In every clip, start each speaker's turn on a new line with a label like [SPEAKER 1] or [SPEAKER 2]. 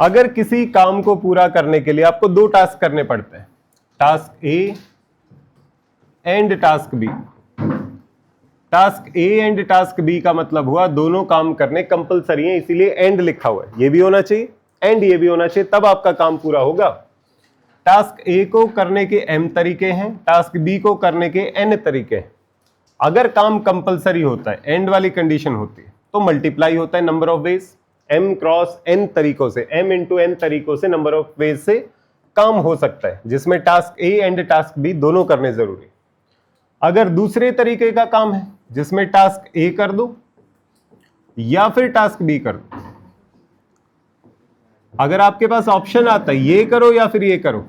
[SPEAKER 1] अगर किसी काम को पूरा करने के लिए आपको दो टास्क करने पड़ते हैं, task A and task B. Task A and task B का मतलब हुआ दोनों काम करने कंपलसरी है, इसीलिए एंड लिखा हुआ है। ये भी होना चाहिए एंड ये भी होना चाहिए, तब आपका काम पूरा होगा। टास्क ए को करने के m तरीके हैं, टास्क बी को करने के n तरीके हैं। अगर काम कंपलसरी होता है, एंड वाली कंडीशन होती है, तो मल्टीप्लाई होता है number of veg, m cross n तरीकों से, m इंटू n तरीकों से, नंबर ऑफ वेज से काम हो सकता है, जिसमें task A and task B दोनों करने जरूरी। अगर दूसरे तरीके का काम है जिसमें टास्क ए कर दो या फिर टास्क बी कर दो, अगर आपके पास ऑप्शन आता है ये करो या फिर ये करो,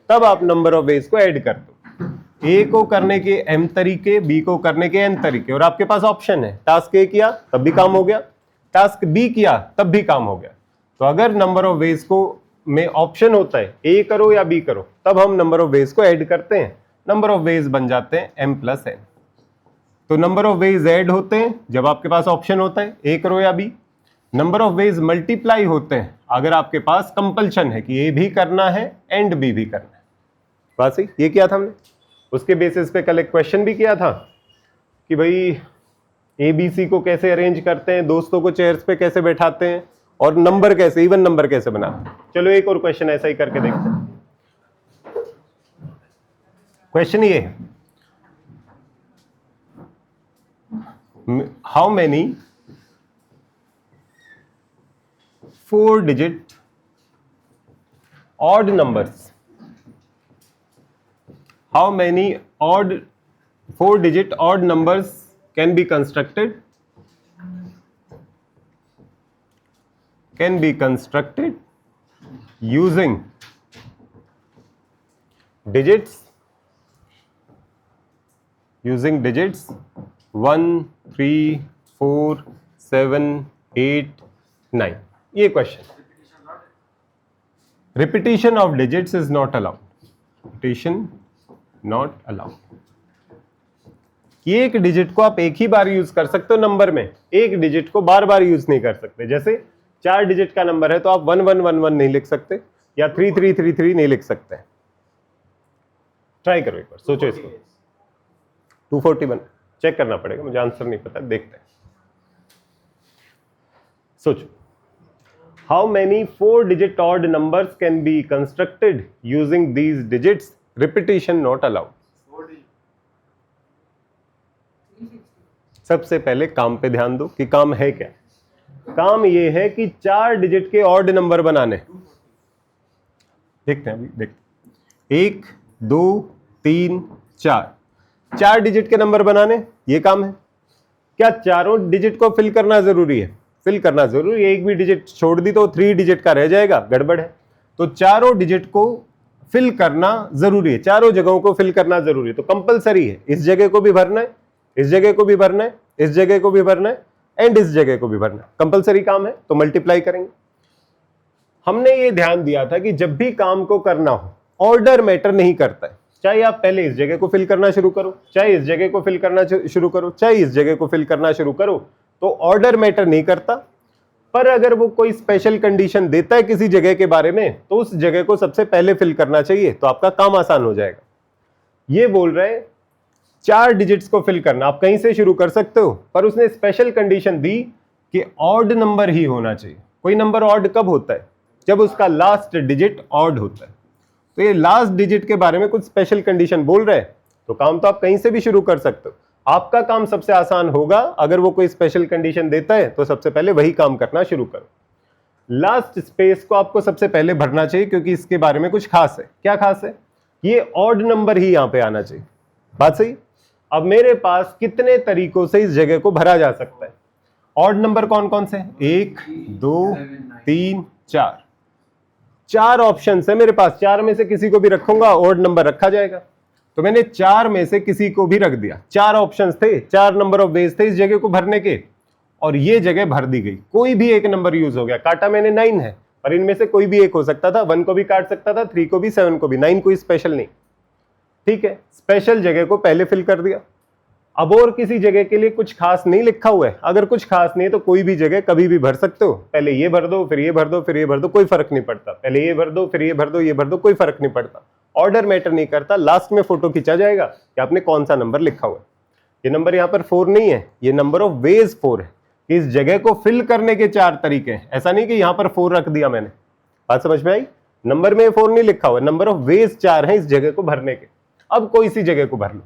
[SPEAKER 1] तब आप नंबर ऑफ वेज को ऐड कर दो। ए को करने के m तरीके, बी को करने के n तरीके, और आपके पास ऑप्शन है, टास्क ए किया तब भी काम हो गया, टास्क बी किया तब भी काम हो गया। तो अगर नंबर ऑफ वेज को में ऑप्शन होता है ए करो या बी करो, तब हम नंबर ऑफ वेज को ऐड करते हैं, नंबर ऑफ वेज बन जाते हैं m प्लस n। तो नंबर ऑफ वेज ऐड होते हैं जब आपके पास ऑप्शन होता है ए करो या B. Number of ways multiply होते हैं अगर आपके पास कंपल्शन है कि ए भी करना है एंड बी भी करना है। बात सही? ये किया था हमने, उसके बेसिस पे कल एक क्वेश्चन भी किया था कि भाई ए बी सी को कैसे अरेंज करते हैं, दोस्तों को चेयर्स पे कैसे बैठाते हैं, और नंबर कैसे, इवन नंबर कैसे बनाते हैं। चलो एक और क्वेश्चन ऐसा ही करके देखते हैं। क्वेश्चन ये है, how many 4-digit odd numbers, how many 4-digit odd numbers can be constructed using digits 1, 3, 4, 7, 8, 9। ये question, repetition of digits is not allowed, repetition not allowed. एक डिजिट को आप एक ही बार यूज कर सकते हो नंबर में, एक डिजिट को बार बार यूज नहीं कर सकते। जैसे 4 डिजिट का नंबर है तो आप 1111 नहीं लिख सकते या 3333 नहीं लिख सकते। ट्राई करो एक बार, सोचो इसको। 241 चेक करना पड़ेगा, मुझे आंसर नहीं पता, देखते हैं। सोचो, how many 4-digit odd numbers can be constructed using these digits? Repetition not allowed. सबसे पहले काम पे ध्यान दो कि काम है क्या। काम ये है कि 4 डिजिट के ऑड नंबर बनाने। देखते हैं अभी, देखते 1, 2, 3, 4 4 डिजिट के नंबर बनाने, ये काम है। क्या चारों डिजिट को फिल करना जरूरी है? फिल करना जरूरी है। एक भी डिजिट छोड़ दी तो 3 डिजिट का रह जाएगा, गड़बड़ है। तो चारों डिजिट को फिल करना जरूरी है, चारों जगहों को फिल करना जरूरी है। तो कंपलसरी है, इस जगह को भी भरना है, इस जगह को भी भरना है, इस जगह को भी भरना है, एंड इस जगह को भी भरना है। कंपलसरी काम है, तो मल्टीप्लाई करेंगे। हमने ये ध्यान दिया था कि जब भी काम को करना हो, ऑर्डर मैटर नहीं करता है। चाहे आप पहले इस जगह को फिल करना शुरू करो, चाहे इस जगह को फिल करना शुरू करो, चाहे इस जगह को फिल करना शुरू करो, तो ऑर्डर मैटर नहीं करता। पर अगर वो कोई स्पेशल कंडीशन देता है किसी जगह के बारे में, तो उस जगह को सबसे पहले फिल करना चाहिए, तो आपका काम आसान हो जाएगा। ये बोल रहे हैं 4 डिजिट्स को फिल करना, आप कहीं से शुरू कर सकते हो, पर उसने स्पेशल कंडीशन दी कि ऑड नंबर ही होना चाहिए। कोई नंबर ऑड कब होता है? जब उसका लास्ट डिजिट ऑड होता है। तो ये लास्ट डिजिट के बारे में कुछ स्पेशल कंडीशन बोल रहे हैं, तो काम तो आप कहीं से भी शुरू कर सकते हो। आपका काम सबसे आसान होगा, अगर वो कोई स्पेशल कंडीशन देता है तो सबसे पहले वही काम करना शुरू करो। लास्ट स्पेस को आपको सबसे पहले भरना चाहिए, क्योंकि इसके बारे में कुछ खास है। क्या खास है? ये ऑड नंबर ही यहां पे आना चाहिए। बात सही? अब मेरे पास कितने तरीकों से इस जगह को भरा जा सकता है? ऑड नंबर कौन कौन से? 1, 2, 3, 4 4 ऑप्शन है मेरे पास। 4 में से किसी को भी रखूंगा, ऑड नंबर रखा जाएगा। तो मैंने 4 में से किसी को भी रख दिया। 4 ऑप्शंस थे, 4 नंबर ऑफ वेज थे इस जगह को भरने के, और ये जगह भर दी गई। कोई भी एक नंबर यूज हो गया। काटा मैंने 9 है, पर इनमें से कोई भी एक हो सकता था। 1 को भी काट सकता था, 3 को भी, 7 को भी। 9 कोई स्पेशल नहीं। ठीक है, स्पेशल जगह को पहले फिल कर दिया। अब और किसी जगह के लिए कुछ खास नहीं लिखा हुआ है, अगर कुछ खास नहीं है तो कोई भी जगह कभी भी भर सकते हो, पहले ये भर दो फिर ये भर दो फिर ये भर दो, कोई फर्क नहीं पड़ता, पहले ये भर दो फिर ये भर दो ये भर दो, कोई फर्क नहीं पड़ता, ऑर्डर मैटर नहीं करता, लास्ट में फोटो खींचा जाएगा कि आपने कौन सा नंबर लिखा हुआ है। ये नंबर यहाँ पर 4 नहीं है, ये नंबर ऑफ वेज 4 है। इस जगह को फिल करने के 4 तरीके हैं, ऐसा नहीं कि यहाँ पर 4 रख दिया मैंने, बात समझ में आई? नंबर में 4 नहीं लिखा हुआ, नंबर ऑफ वेज 4 है इस जगह को भरने के। अब कोई सी जगह को भर लो,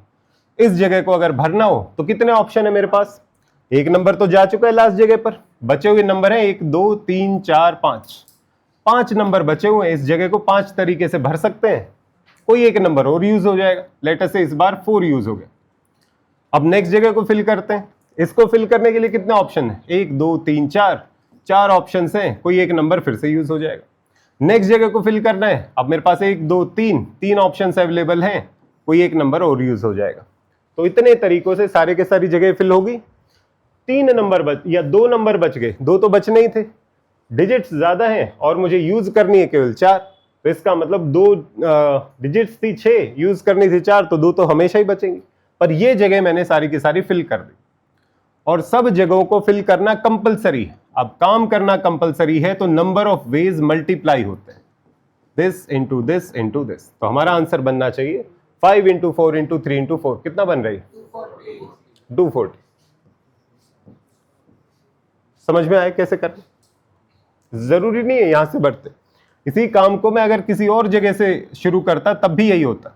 [SPEAKER 1] इस जगह को अगर भरना हो तो कितने ऑप्शन है मेरे पास? एक नंबर तो जा चुका है लास्ट जगह पर, बचे हुए नंबर है 1 2 3 4 5, 5 नंबर बचे हुए हैं। इस जगह को 5 तरीके से भर सकते हैं, कोई एक नंबर और यूज हो जाएगा। लेटर से इस बार 4 यूज हो गया। अब नेक्स्ट जगह को फिल करते हैं। इसको फिल करने के लिए कितने ऑप्शन है? 1 2 3 4, 4 ऑप्शन हैं, कोई एक नंबर फिर से यूज हो जाएगा। नेक्स्ट जगह को फिल करना है, अब मेरे पास 1 2 3 ऑप्शन अवेलेबल हैं, कोई एक नंबर और यूज हो जाएगा। तो इतने तरीकों से सारे के सारी जगह फिल होगी। 3 नंबर बच या 2 नंबर बच गए, 2 तो बचने ही थे, डिजिट्स ज्यादा हैं और मुझे यूज करनी है केवल 4, तो इसका मतलब 2 डिजिट्स थी 6, यूज करनी थी 4, तो 2 तो हमेशा ही बचेंगी। पर ये जगह मैंने सारी की सारी फिल कर दी, और सब जगहों को फिल करना कंपलसरी है। अब काम करना कंपलसरी है तो नंबर ऑफ वेज मल्टीप्लाई होते हैं, this into this into this. तो हमारा आंसर बनना चाहिए 5 इंटू 4 इंटू 3 इंटू 4, कितना बन रही है? 240। समझ में आया कैसे करना? जरूरी नहीं है यहां से बढ़ते, इसी काम को मैं अगर किसी और जगह से शुरू करता तब भी यही होता।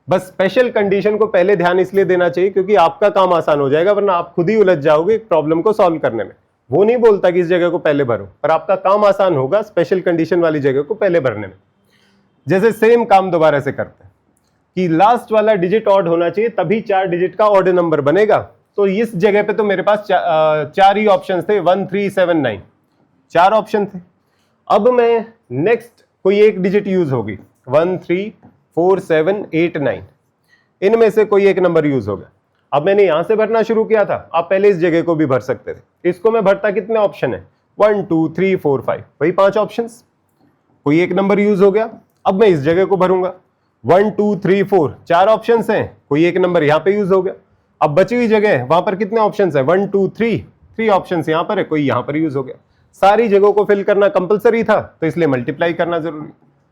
[SPEAKER 1] बस स्पेशल कंडीशन को पहले ध्यान इसलिए देना चाहिए क्योंकि आपका काम आसान हो जाएगा, वरना आप खुद ही उलझ जाओगे प्रॉब्लम को सॉल्व करने में। वो नहीं बोलता कि इस जगह को पहले भरो, पर आपका काम आसान होगा स्पेशल कंडीशन वाली जगह को पहले भरने में। जैसे सेम काम दोबारा से करते हैं कि लास्ट वाला डिजिट ऑड होना चाहिए, तभी 4 डिजिट का ऑड नंबर बनेगा। तो इस जगह पे तो मेरे पास 4 ही ऑप्शन थे, 1 3 7 9, 4 ऑप्शन थे। अब मैं नेक्स्ट कोई एक डिजिट यूज होगी, 1 3 4 7 8 9, इनमें से कोई एक नंबर यूज हो गया। अब मैंने यहां से भरना शुरू किया था, आप पहले इस जगह को भी भर सकते थे। इसको मैं भरता, कितने ऑप्शन है? 1 2 3 4 5, वही 5 ऑप्शन, कोई एक नंबर यूज हो गया। अब मैं इस जगह को भरूंगा, 1 2 3 4, 4 ऑप्शन हैं, कोई एक नंबर यहां पे यूज हो गया। अब बची हुई जगह है, वहां पर कितने ऑप्शन है? 1 2 3 ऑप्शन यहां पर है, कोई यहां पर यूज हो गया। सारी जगहों को फिल करना कंपलसरी था, तो इसलिए मल्टीप्लाई करना जरूरी।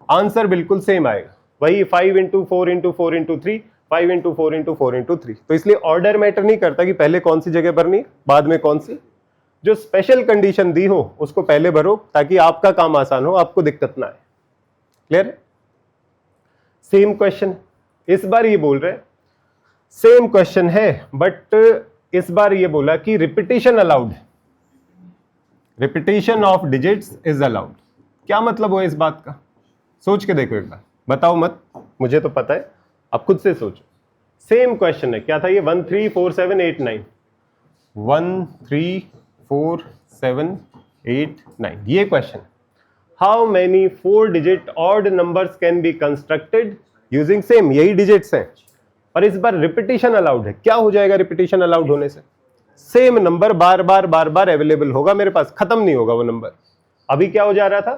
[SPEAKER 1] आंसर बिल्कुल सेम आएगा, वही 5 into 4 into 4 into 3, 5 into 4 into 4 into 3। तो इसलिए ऑर्डर मैटर नहीं करता कि पहले कौन सी जगह भरनी बाद में कौन सी। जो स्पेशल कंडीशन दी हो उसको पहले भरो ताकि आपका काम आसान हो, आपको दिक्कत ना आए। क्लियर? सेम क्वेश्चन इस बार ये बोल रहे, सेम क्वेश्चन है बट इस बार ये बोला कि repetition allowed, repetition of digits is allowed. क्या मतलब हुआ इस बात का? सोच के देखो एक बार, बताओ मत, मुझे तो पता है, अब खुद से सोचो। सेम क्वेश्चन है, क्या था ये? 1 3 4 7 8 9, 1 3 4 7 8 9, ये question. How many 4 digit odd numbers can be constructed using same, यही डिजिट्स हैं, और इस बार रिपीटिशन अलाउड है। क्या हो जाएगा रिपीटिशन अलाउड होने से? सेम नंबर बार बार अवेलेबल होगा मेरे पास, खत्म नहीं होगा वो नंबर। अभी क्या हो जा रहा था,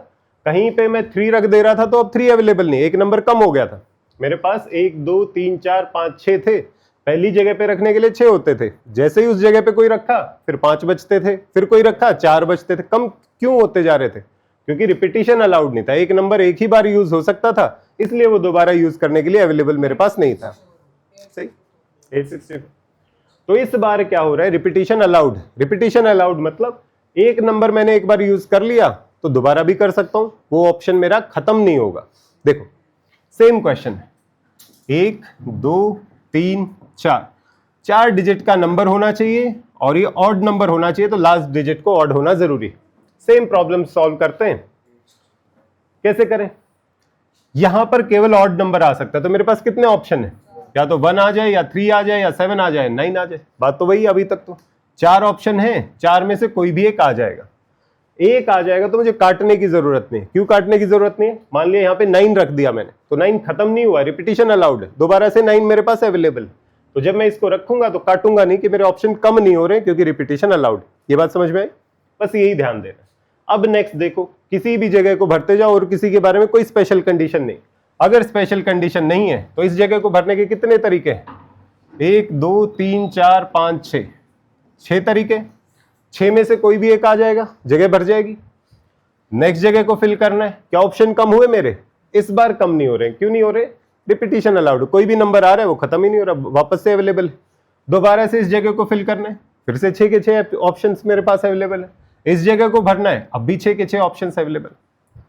[SPEAKER 1] कहीं पे मैं 3 रख दे रहा था तो अब 3 अवेलेबल नहीं, एक नंबर कम हो गया था। मेरे पास 1 2 3 4 5 6 थे, पहली जगह पे रखने के लिए 6 होते थे, जैसे ही उस जगह पे कोई रखा फिर 5 बचते थे, फिर कोई रखा 4 बचते थे। कम क्यों होते जा रहे थे? क्योंकि रिपीटिशन अलाउड नहीं था, एक नंबर एक ही बार यूज हो सकता था, इसलिए वो दोबारा यूज करने के लिए अवेलेबल मेरे पास नहीं था। सही, 860। तो इस बार क्या हो रहा है? Repetition allowed. रिपीटिशन अलाउड मतलब एक नंबर मैंने एक बार यूज कर लिया तो दोबारा भी कर सकता हूं, वो ऑप्शन मेरा खत्म नहीं होगा। देखो सेम क्वेश्चन है, 1 2 3 4, 4 डिजिट का नंबर होना चाहिए और ये ऑड नंबर होना चाहिए, तो लास्ट डिजिट को ऑड होना जरूरी है। सेम प्रॉब्लम सॉल्व करते हैं, कैसे करें? यहां पर केवल ऑड नंबर आ सकता है, तो मेरे पास कितने ऑप्शन है? या तो 1 आ जाए या 3 आ जाए या 7 आ जाए, 9 आ जाए। बात तो वही, अभी तक तो 4 ऑप्शन है, 4 में से कोई भी एक आ जाएगा। एक आ जाएगा तो मुझे काटने की जरूरत नहीं। क्यों काटने की जरूरत नहीं है? मान लिया यहाँ पे 9 रख दिया मैंने, तो 9 खत्म नहीं हुआ, रिपीटिशन अलाउड है, दोबारा से 9 मेरे पास अवेलेबल। तो जब मैं इसको रखूंगा तो काटूंगा नहीं कि मेरे ऑप्शन कम नहीं हो रहे, क्योंकि रिपीटिशन अलाउड। ये बात समझ में आई? बस यही ध्यान देना। अब नेक्स्ट देखो, किसी भी जगह को भरते जाओ और किसी के बारे में कोई स्पेशल कंडीशन नहीं। अगर स्पेशल कंडीशन नहीं है तो इस जगह को भरने के कितने तरीके हैं? 1 2 3 4 5 6, 6 तरीके। 6 में से कोई भी एक आ जाएगा, जगह भर जाएगी। नेक्स्ट जगह को फिल करना है। क्या ऑप्शन कम हुए मेरे? इस बार कम नहीं हो रहे। क्यों नहीं हो रहे? Repetition allowed. कोई भी नंबर आ रहा है वो खत्म ही नहीं हो रहा, वापस से अवेलेबल है। दोबारा से इस जगह को फिल करना है, फिर से 6 के 6 ऑप्शंस मेरे पास अवेलेबल है। इस जगह को भरना है, अब भी 6 के 6 ऑप्शंस अवेलेबल।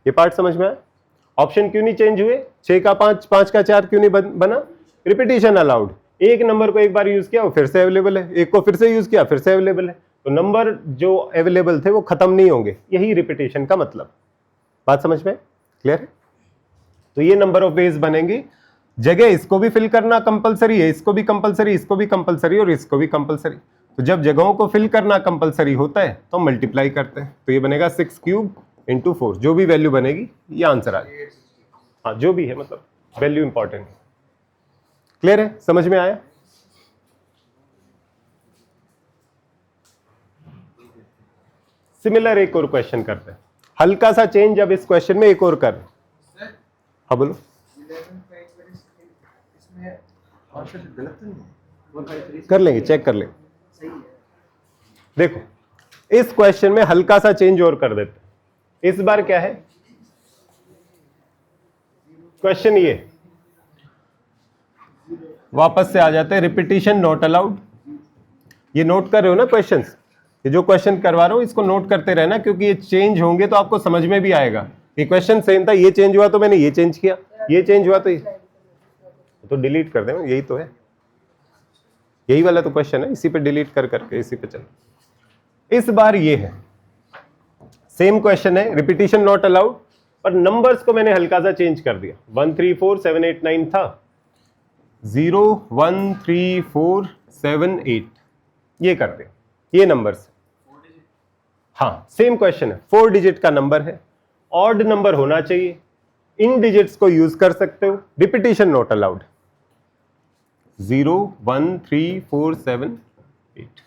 [SPEAKER 1] ये पार्ट समझ में आया? ऑप्शन क्यों नहीं चेंज हुए? 6 का 5, 5 का 4 क्यों नहीं बना? Repetition allowed. एक नंबर को एक बार यूज किया वो फिर से अवेलेबल है, एक को फिर से यूज किया फिर से अवेलेबल है। तो नंबर जो अवेलेबल थे वो खत्म नहीं होंगे, यही रिपीटिशन का मतलब। बात समझ में? क्लियर है? तो ये नंबर ऑफ वेज बनेंगी। जगह इसको भी फिल करना कंपलसरी है, इसको भी कंपलसरी, इसको भी कंपलसरी और इसको भी कंपलसरी। तो जब जगहों को फिल करना कंपलसरी होता है तो मल्टीप्लाई करते हैं। तो ये बनेगा 6 क्यूब इंटू 4, जो भी वैल्यू बनेगी ये आंसर आ जाएगा। हाँ, जो भी है, मतलब वैल्यू इंपॉर्टेंट है। क्लियर है? समझ में आया? सिमिलर एक और क्वेश्चन करते हैं, हल्का सा चेंज। अब इस क्वेश्चन में एक और कर। हाँ बोलो। कर लेंगे, चेक कर लेंगे। देखो इस क्वेश्चन में हल्का सा चेंज और कर देते हैं। इस बार क्या है क्वेश्चन? ये वापस से आ जाते हैं, रिपीटिशन नॉट अलाउड। ये नोट कर रहे हो ना क्वेश्चंस? ये जो क्वेश्चन करवा रहा हूं इसको नोट करते रहना, क्योंकि ये चेंज होंगे तो आपको समझ में भी आएगा। ये क्वेश्चन सेम था, ये चेंज हुआ तो मैंने ये चेंज किया, ये चेंज हुआ तो डिलीट कर दें। यही तो है, यही वाला तो क्वेश्चन है। इसी पे डिलीट कर करके इसी पे चल। इस बार ये है, सेम क्वेश्चन है, रिपीटिशन नॉट अलाउड, पर नंबर्स को मैंने हल्का सा चेंज कर दिया। 1 3 4 7 8 9 था, 0 1 3 4 7 8 ये करते हैं, ये नंबर्स। हाँ, सेम क्वेश्चन है, 4 डिजिट का नंबर है, ऑड नंबर होना चाहिए। इन डिजिट्स को यूज कर सकते हो, रिपीटिशन नॉट अलाउड। 0 1 3 4 7 8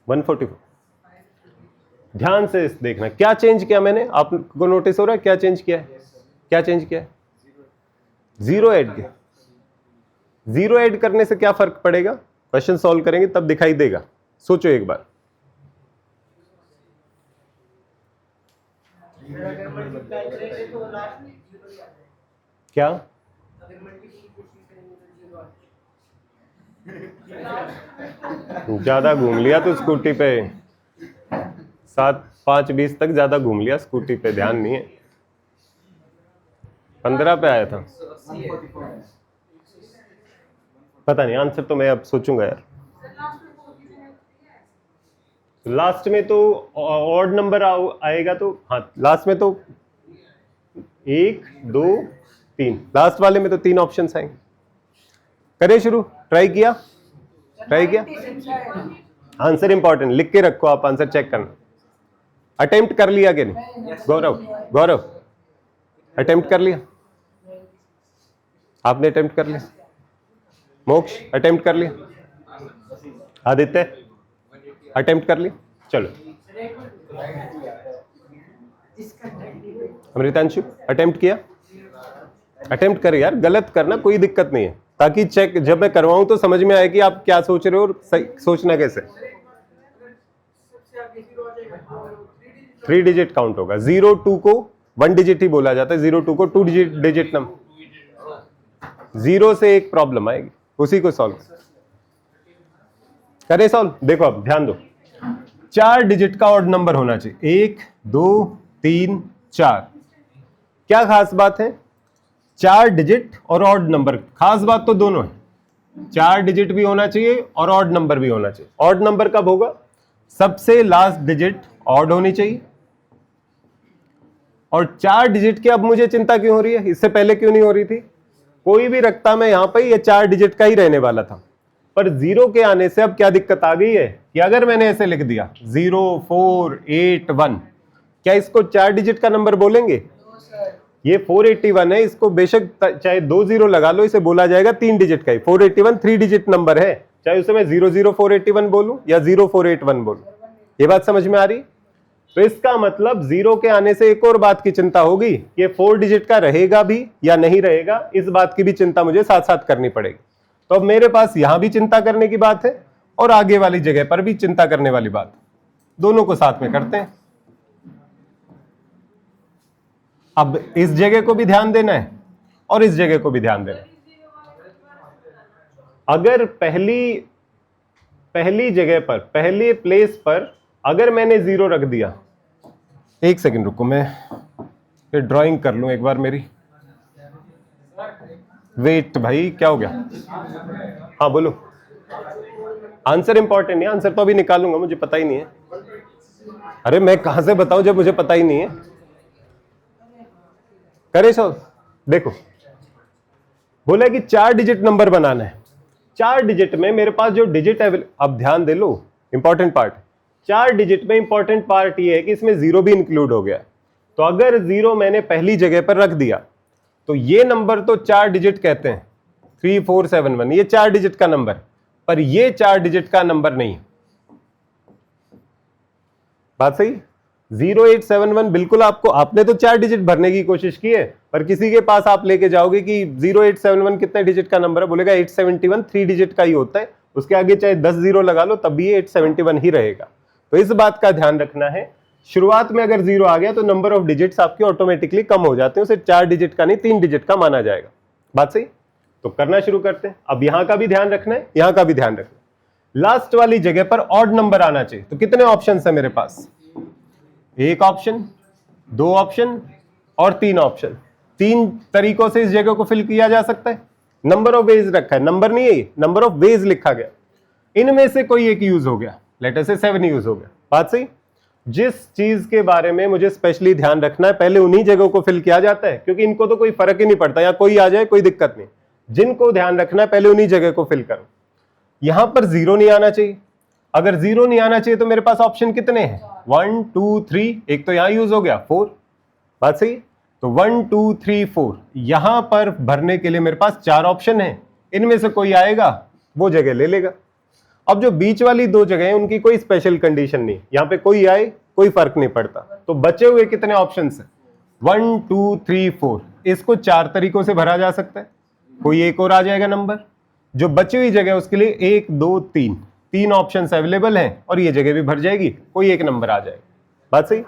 [SPEAKER 1] 144। ध्यान से देखना क्या चेंज किया मैंने, आपको नोटिस हो रहा है क्या चेंज किया है? क्या चेंज किया है? 0 ऐड किया। 0 ऐड करने से क्या फर्क पड़ेगा? क्वेश्चन सॉल्व करेंगे तब दिखाई देगा। सोचो एक बार। क्या? ज्यादा घूम लिया तो स्कूटी पे 7 5 20 तक ज्यादा घूम लिया स्कूटी पे, ध्यान नहीं है। 15 पे आया था, पता नहीं आंसर तो मैं अब सोचूंगा यार। लास्ट में तो ऑड नंबर आएगा तो हाँ, लास्ट में तो 1 2 3, लास्ट वाले में तो 3 ऑप्शंस आएंगे। करें शुरू? ट्राई किया? ट्राई किया? आंसर इंपॉर्टेंट, लिख के रखो आप, आंसर चेक करना। अटेम्प्ट कर लिया कि नहीं? गौरव अटेम्प्ट कर लिया? आपने अटेम्प्ट कर लिया? मोक्ष अटेम्प्ट कर लिया? आदित्य अटेम्प्ट कर लिया? चलो। अमृतांशु अटेम्प्ट किया? अटेम्प्ट कर यार, गलत करना कोई दिक्कत नहीं है, ताकि चेक जब मैं करवाऊं तो समझ में आए कि आप क्या सोच रहे हो और सोचना कैसे। 3 डिजिट काउंट होगा। 0 2 को 1 डिजिट ही बोला जाता है, 0 2 को 2 डिजिट नंबर। 0 से एक प्रॉब्लम आएगी, उसी को सॉल्व करें। सॉल्व देखो, अब ध्यान दो, 4 डिजिट का ऑड नंबर होना चाहिए। 1 2 3 4। क्या खास बात है? 4 डिजिट और ऑड नंबर, खास बात तो दोनों है। 4 डिजिट भी होना चाहिए और ऑड नंबर भी होना चाहिए। ऑड नंबर कब होगा? सबसे लास्ट डिजिट ऑड होनी चाहिए। और 4 डिजिट की अब मुझे चिंता क्यों हो रही है? इससे पहले क्यों नहीं हो रही थी? कोई भी रखता मैं यहां पर, ये 4 डिजिट का ही रहने वाला था। पर 0 के आने से अब क्या दिक्कत आ गई है कि अगर मैंने ऐसे लिख दिया 0 4 8 1, क्या इसको 4 डिजिट का नंबर बोलेंगे? ये 481 है, इसको बेशक चाहे 2 0 लगा लो, इसे बोला जाएगा 3 डिजिट का ही। 481 3 डिजिट नंबर है, चाहे उसे मैं 00481 बोलूं या 0481 बोलूं। ये बात समझ में आ रही? तो इसका मतलब 0 के आने से एक और बात की चिंता होगी, ये 4 डिजिट का रहेगा भी या नहीं रहेगा, इस बात की भी चिंता मुझे साथ साथ करनी पड़ेगी। तो अब मेरे पास यहां भी चिंता करने की बात है और आगे वाली जगह पर भी चिंता करने वाली बात, दोनों को साथ में करते हैं। अब इस जगह को भी ध्यान देना है और इस जगह को भी ध्यान देना है। अगर पहली जगह पर, पहले प्लेस पर अगर मैंने 0 रख दिया, एक सेकंड रुको, मैं ये ड्राइंग कर लूं एक बार मेरी। वेट भाई, क्या हो गया? हाँ बोलो। आंसर इंपॉर्टेंट नहीं, आंसर तो अभी निकालूंगा, मुझे पता ही नहीं है। अरे मैं कहां से बताऊं जब मुझे पता ही नहीं है। करे सो, देखो बोला कि 4 डिजिट नंबर बनाना है। 4 डिजिट में मेरे पास जो डिजिट है, अब ध्यान दे लो, इंपॉर्टेंट पार्ट। 4 डिजिट में इंपॉर्टेंट पार्ट ये है कि इसमें 0 भी इंक्लूड हो गया। तो अगर 0 मैंने पहली जगह पर रख दिया तो ये नंबर तो 4 डिजिट कहते हैं, 3471, ये 4 डिजिट का नंबर, पर ये 4 डिजिट का नंबर नहीं। बात सही? 0871 बिल्कुल आपने तो 4 डिजिट भरने की कोशिश की है, पर किसी के पास आप लेके जाओगे कि 0871 कितने डिजिट का नंबर है, बोलेगा 871 3 डिजिट का ही होता है, उसके आगे चाहे 10 0 लगा लो तब भी ये 871 ही रहेगा। तो इस बात का ध्यान रखना है, शुरुआत में अगर 0 आ गया तो नंबर ऑफ डिजिट्स आपके ऑटोमेटिकली कम हो जाते हैं, उसे 4 डिजिट का नहीं 3 डिजिट का माना जाएगा। बात सही? तो करना शुरू करते हैं। अब यहां का भी ध्यान रखना है, यहां का भी ध्यान रखना है। लास्ट वाली जगह पर ऑड नंबर आना चाहिए। तो कितने ऑप्शन है मेरे पास? 1 ऑप्शन, 2 ऑप्शन और 3 ऑप्शन। 3 तरीकों से इस जगह को फिल किया जा सकता है। नंबर ऑफ वेज रखा है, नंबर नहीं है, नंबर ऑफ वेज लिखा गया। इनमें से कोई एक यूज हो गया, लेटर से 7 यूज हो गया। बात सही? जिस चीज के बारे में मुझे स्पेशली ध्यान रखना है, पहले उन्हीं जगहों को फिल किया जाता है, क्योंकि इनको तो कोई फर्क ही नहीं पड़ता, या कोई आ जाए कोई दिक्कत नहीं। जिनको ध्यान रखना है पहले उन्हीं जगह को फिल करो। यहां पर 0 नहीं आना चाहिए। अगर 0 नहीं आना चाहिए तो मेरे पास ऑप्शन कितने हैं? 1 2 3, एक तो यहां यूज हो गया 4। बात सही? तो 1 2 3 4 यहां पर भरने के लिए मेरे पास 4 ऑप्शन है, इनमें से कोई आएगा वो जगह ले लेगा। अब जो बीच वाली 2 जगह हैं उनकी कोई स्पेशल कंडीशन नहीं, यहां पे कोई आए कोई फर्क नहीं पड़ता। तो बचे हुए कितने ऑप्शंस हैं? 1 2 3 4। इसको 4 तरीकों से भरा जा सकता है, कोई एक और आ जाएगा नंबर। जो बची हुई जगह उसके लिए 1 2 3 ऑप्शंस अवेलेबल हैं और ये जगह भी भर जाएगी, कोई एक नंबर आ जाएगा। बात सही?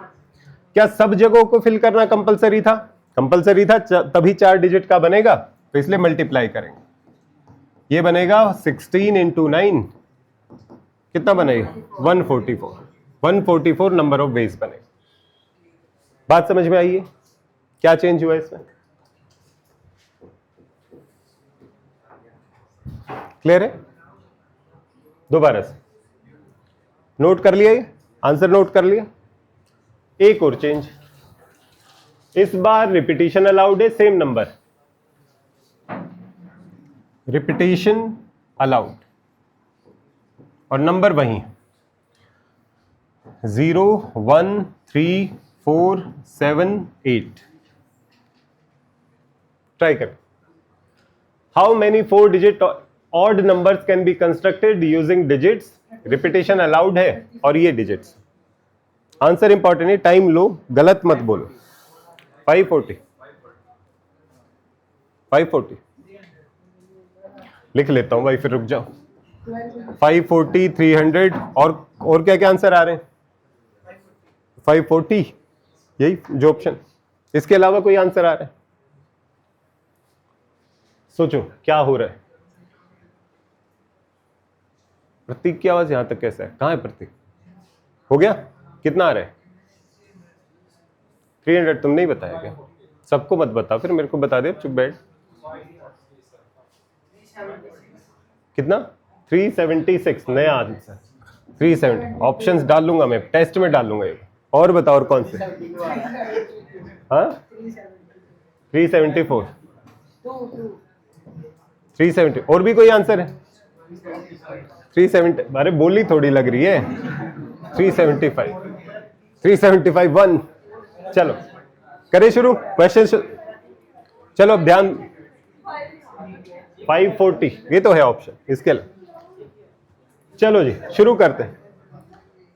[SPEAKER 1] क्या सब जगहों को फिल करना कंपलसरी था? कंपलसरी था, तभी 4 डिजिट का बनेगा, तो इसलिए मल्टीप्लाई करेंगे। ये बनेगा 16 × 9, कितना बनेगा? 144। 144 नंबर ऑफ वेज बनेगा। बात समझ में आई है? क्या चेंज हुआ इसमें? क्लियर है? दोबारा से नोट कर लिया, ये आंसर नोट कर लिया। एक और चेंज, इस बार रिपीटिशन अलाउड है, सेम नंबर, रिपीटिशन अलाउड और नंबर वही 0 1 3 4 7 8। ट्राई कर। How many 4 digit odd numbers can be constructed using digits? Repetition allowed है और ये डिजिट्स। आंसर इंपॉर्टेंट है, टाइम लो, गलत मत बोलो। 540 लिख लेता हूं भाई, फिर रुक जाओ। 540 300 और क्या क्या आंसर आ रहे हैं? 540, यही जो ऑप्शन, इसके अलावा कोई आंसर आ रहा है? सोचो क्या हो रहा है। प्रतीक की आवाज यहां तक कैसा है? कहां है प्रतीक? हो गया? कितना आ रहा है? 300 तुम नहीं बताया क्या? सबको मत बता, फिर मेरे को बता दे, चुप बैठ। कितना? 376 नया आंसर। 370 ऑप्शंस डाल लूंगा मैं, टेस्ट में डाल लूंगा ये। और बताओ और कौन से? हाँ 374 370 और भी कोई आंसर है? 370, अरे बोली थोड़ी लग रही है। 375 375 1। चलो करें शुरू क्वेश्चन। चलो अब ध्यान, 540 ये तो है ऑप्शन, इसके लिए चलो जी शुरू करते हैं।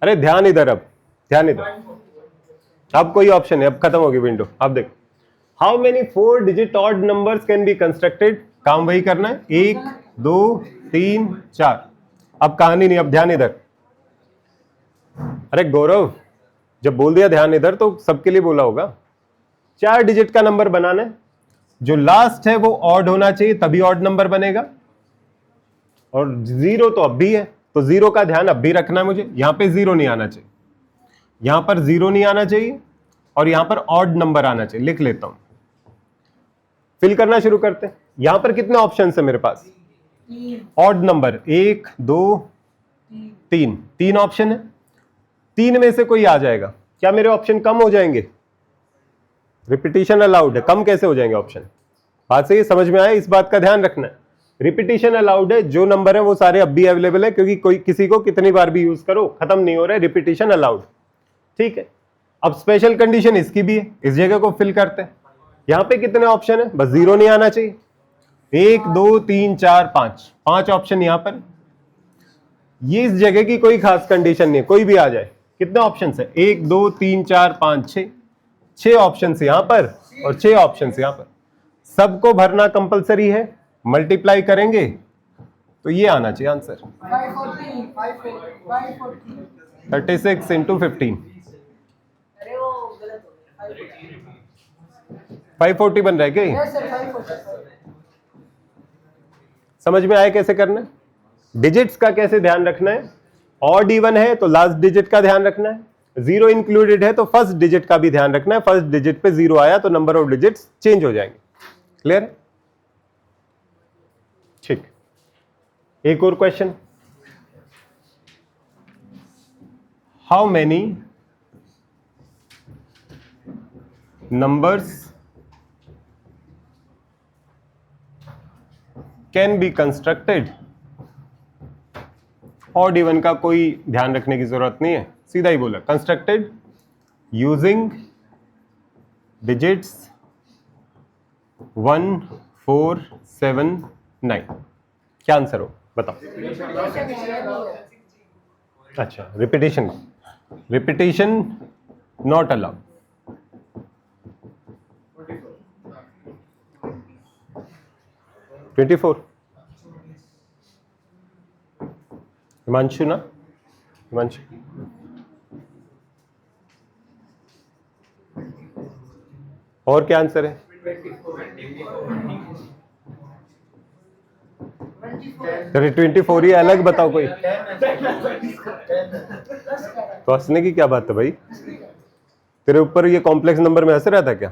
[SPEAKER 1] अरे ध्यान इधर, अब ध्यान इधर। अब कोई ऑप्शन है, अब खत्म होगी विंडो। अब देख, how many 4 digit odd numbers can be constructed, काम वही करना है, 1 2 3 4। अब कहानी नहीं, अब ध्यान इधर। अरे गौरव, जब बोल दिया ध्यान इधर तो सबके लिए बोला होगा। 4 डिजिट का नंबर बनाना है, जो लास्ट है वो ऑड होना चाहिए, तभी ऑड नंबर बनेगा। और 0 तो अब भी है, तो 0 का ध्यान अब भी रखना है मुझे। यहां पे 0 नहीं आना चाहिए, यहां पर 0 नहीं आना चाहिए, और यहां पर ऑड नंबर आना चाहिए। लिख लेता हूं, फिल करना शुरू करते हैं। यहां पर कितने ऑप्शन है मेरे पास? ऑड नंबर 1 2 3, 3 ऑप्शन है। 3 में से कोई आ जाएगा, क्या मेरे ऑप्शन कम हो जाएंगे? रिपीटिशन अलाउड है, कम कैसे हो जाएंगे ऑप्शन? बात सही समझ में आया? इस बात का ध्यान रखना है। रिपीटिशन अलाउड है, जो नंबर है वो सारे अब भी अवेलेबल है, क्योंकि कोई किसी को कितनी बार भी यूज करो खत्म नहीं हो रहा है। रिपीटिशन अलाउड, ठीक है। अब स्पेशल कंडीशन इसकी भी है, इस जगह को फिल करते हैं। यहां पे कितने ऑप्शन है? बस 0 नहीं आना चाहिए। 1 2 3 4 5, 5 ऑप्शन यहां पर। ये इस जगह की कोई खास कंडीशन नहीं है, कोई भी आ जाए। कितने ऑप्शन है? 1 2 3 4 5 6, 6 ऑप्शन यहां पर और 6 ऑप्शन यहां पर। सबको भरना कंपलसरी है, मल्टीप्लाई करेंगे तो ये आना चाहिए आंसर 36 इंटू 15। 540 बन रहा है क्या ये? समझ में आया कैसे करना है? डिजिट्स का कैसे ध्यान रखना है? ऑड इवन है तो लास्ट डिजिट का ध्यान रखना है, 0 इंक्लूडेड है तो फर्स्ट डिजिट का भी ध्यान रखना है। फर्स्ट डिजिट पे 0 आया तो नंबर ऑफ डिजिट्स चेंज हो जाएंगे। क्लियर है? ठीक, एक और question. How many numbers can be constructed? Odd even का कोई ध्यान रखने की जरूरत नहीं है, सीधा ही बोला, कंस्ट्रक्टेड यूजिंग डिजिट्स 1 4 7 9। क्या आंसर हो बताओ? अच्छा, repetition, repetition not allowed. $24। Himanshu ना, हिमांशु और क्या आंसर है? अरे 24 ही अलग बताओ कोई। तो हंसने की क्या बात है भाई? तेरे ऊपर ये कॉम्प्लेक्स नंबर में हंस रहा था क्या?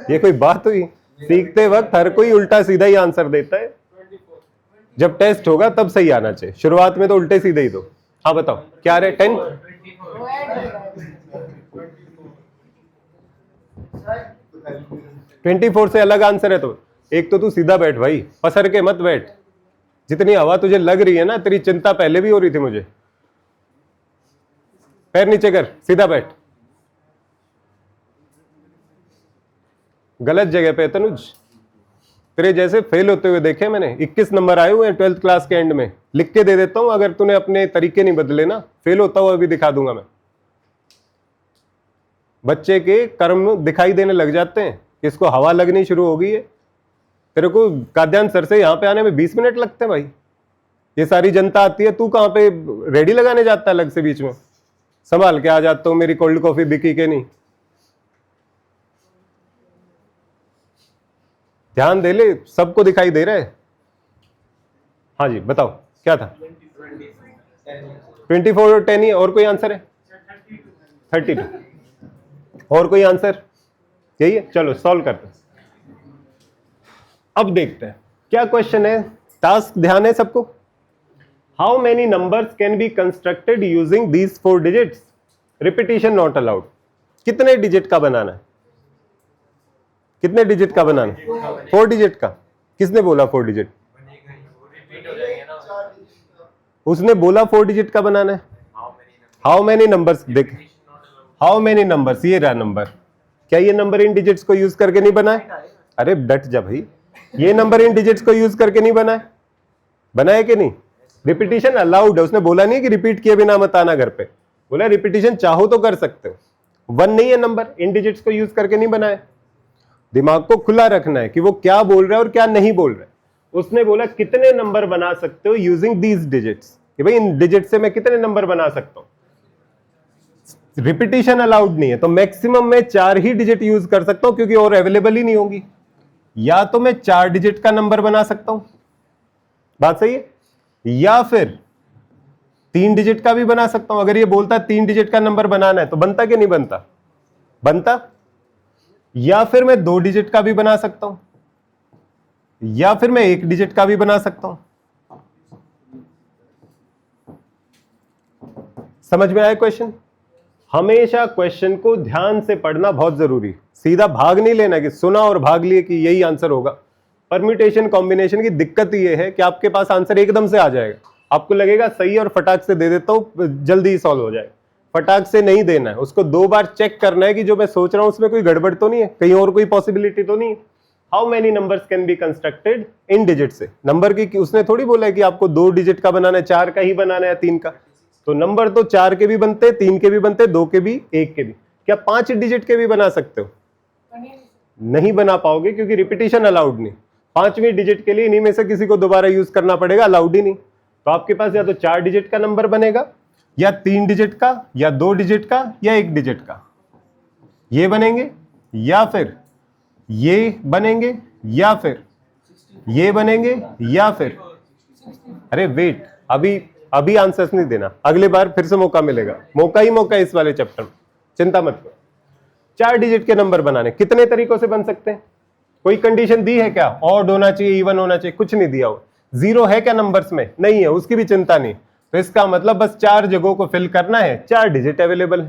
[SPEAKER 1] ये कोई बात हुई? सीखते वक्त हर कोई उल्टा सीधा ही आंसर देता है, जब टेस्ट होगा तब सही आना चाहिए। शुरुआत में तो उल्टे सीधे ही दो। हाँ बताओ क्या रहे? 10 24 से अलग आंसर है तो एक तो तू सीधा बैठ भाई, पसर के मत बैठ। जितनी हवा तुझे लग रही है ना, तेरी चिंता पहले भी हो रही थी मुझे। पैर नीचे कर, सीधा बैठ। गलत जगह पे तनुज, तेरे जैसे फेल होते हुए देखे मैंने। 21 नंबर आए हुए हैं 12th क्लास के एंड में। लिख के दे देता हूं, अगर तूने अपने तरीके नहीं बदले ना, फेल होता हुआ भी दिखा दूंगा मैं। बच्चे के कर्म दिखाई देने लग जाते हैं, इसको हवा लगनी शुरू हो गई है। तेरे को काद्यान सर से यहाँ पे आने में 20 मिनट लगते हैं भाई। ये सारी जनता आती है, तू कहाँ पे रेडी लगाने जाता है अलग से बीच में? संभाल के आ जाता हूँ, मेरी कोल्ड कॉफी बिकी के नहीं। ध्यान दे ले, सबको दिखाई दे रहा है। हाँ जी बताओ क्या था? 24 और 10 ही। और कोई आंसर है? 32। और कोई आंसर? यही है। चलो सॉल्व करते हैं। अब देखते हैं क्या क्वेश्चन है। टास्क ध्यान है सबको? How many numbers can be constructed using these 4 digits? Repetition not allowed. कितने डिजिट का बनाना है? कितने डिजिट का बनाना है? 4 डिजिट का। किसने बोला 4 डिजिट? उसने बोला 4 डिजिट का बनाना है। How many numbers? देख, हाउ मेनी नंबर्स, ये रहा नंबर। क्या ये नंबर इन डिजिट्स को यूज करके नहीं बना है? अरे डट जा भाई, ये नंबर इन डिजिट्स को यूज करके नहीं बना है? बना है कि नहीं? रिपीटिशन अलाउड है। उसने बोला नहीं कि रिपीट किए बिना मत आना घर पे, बोला रिपीटिशन चाहो तो कर सकते हो, 1 नहीं है नंबर, इन डिजिट्स को यूज करके नहीं बनाया। दिमाग को खुला रखना है कि वो क्या बोल रहा है और क्या नहीं बोल रहा है। उसने बोला कितने नंबर बना सकते हो यूजिंग दीज डिजिट्स, कि भाई इन डिजिट से मैं कितने नंबर बना सकता हूं। रिपीटिशन अलाउड नहीं है, तो मैक्सिमम मैं 4 ही डिजिट यूज कर सकता हूं, क्योंकि और अवेलेबल ही नहीं होंगी। या तो मैं 4 डिजिट का नंबर बना सकता हूं, बात सही है, या फिर 3 डिजिट का भी बना सकता हूं। अगर ये बोलता है 3 डिजिट का नंबर बनाना है तो बनता कि नहीं बनता, बनता। या फिर मैं 2 डिजिट का भी बना सकता हूं, या फिर मैं 1 डिजिट का भी बना सकता हूं। समझ में आया क्वेश्चन? हमेशा क्वेश्चन को ध्यान से पढ़ना बहुत जरूरी, सीधा भाग नहीं लेना कि सुना और भाग लिए कि यही आंसर होगा। परम्यूटेशन कॉम्बिनेशन की दिक्कत यह है कि आपके पास आंसर एकदम से आ जाएगा, आपको लगेगा सही और फटाक से दे देता हूं, जल्दी ही सॉल्व हो जाएगा। फटाक से नहीं देना है, उसको 2 बार चेक करना है कि जो मैं सोच रहा हूं उसमें कोई गड़बड़ तो नहीं है, कहीं और कोई पॉसिबिलिटी तो नहीं है। How many numbers can be constructed in digit से, नंबर की उसने थोड़ी बोला है कि आपको 2 डिजिट का बनाना है, 4 का ही बनाना है, 3 का। तो नंबर तो 4 के भी बनते, 3 के भी बनते, 2 के भी, 1 के भी। क्या 5 डिजिट के भी बना सकते हो? नहीं बना पाओगे, क्योंकि रिपीटिशन अलाउड नहीं। 5वीं डिजिट के लिए इन्हीं में से किसी को दोबारा यूज करना पड़ेगा, अलाउड ही नहीं। तो आपके पास या तो 4 डिजिट का नंबर बनेगा, या 3 डिजिट का, या 2 डिजिट का, या 1 डिजिट का, ये बनेंगे, या फिर ये बनेंगे, या फिर ये बनेंगे, या फिर अरे वेट, अभी आंसर्स नहीं देना, अगले बार फिर से मौका मिलेगा, मौका ही मौका इस वाले चैप्टर में, चिंता मत करो। 4 डिजिट के नंबर बनाने कितने तरीकों से बन सकते हैं? कोई कंडीशन दी है क्या? ऑड होना चाहिए, इवन होना चाहिए? कुछ नहीं दिया हो। 0 है क्या नंबर्स में? नहीं है, उसकी भी चिंता नहीं। तो इसका मतलब बस 4 जगहों को फिल करना है, 4 डिजिट अवेलेबल है।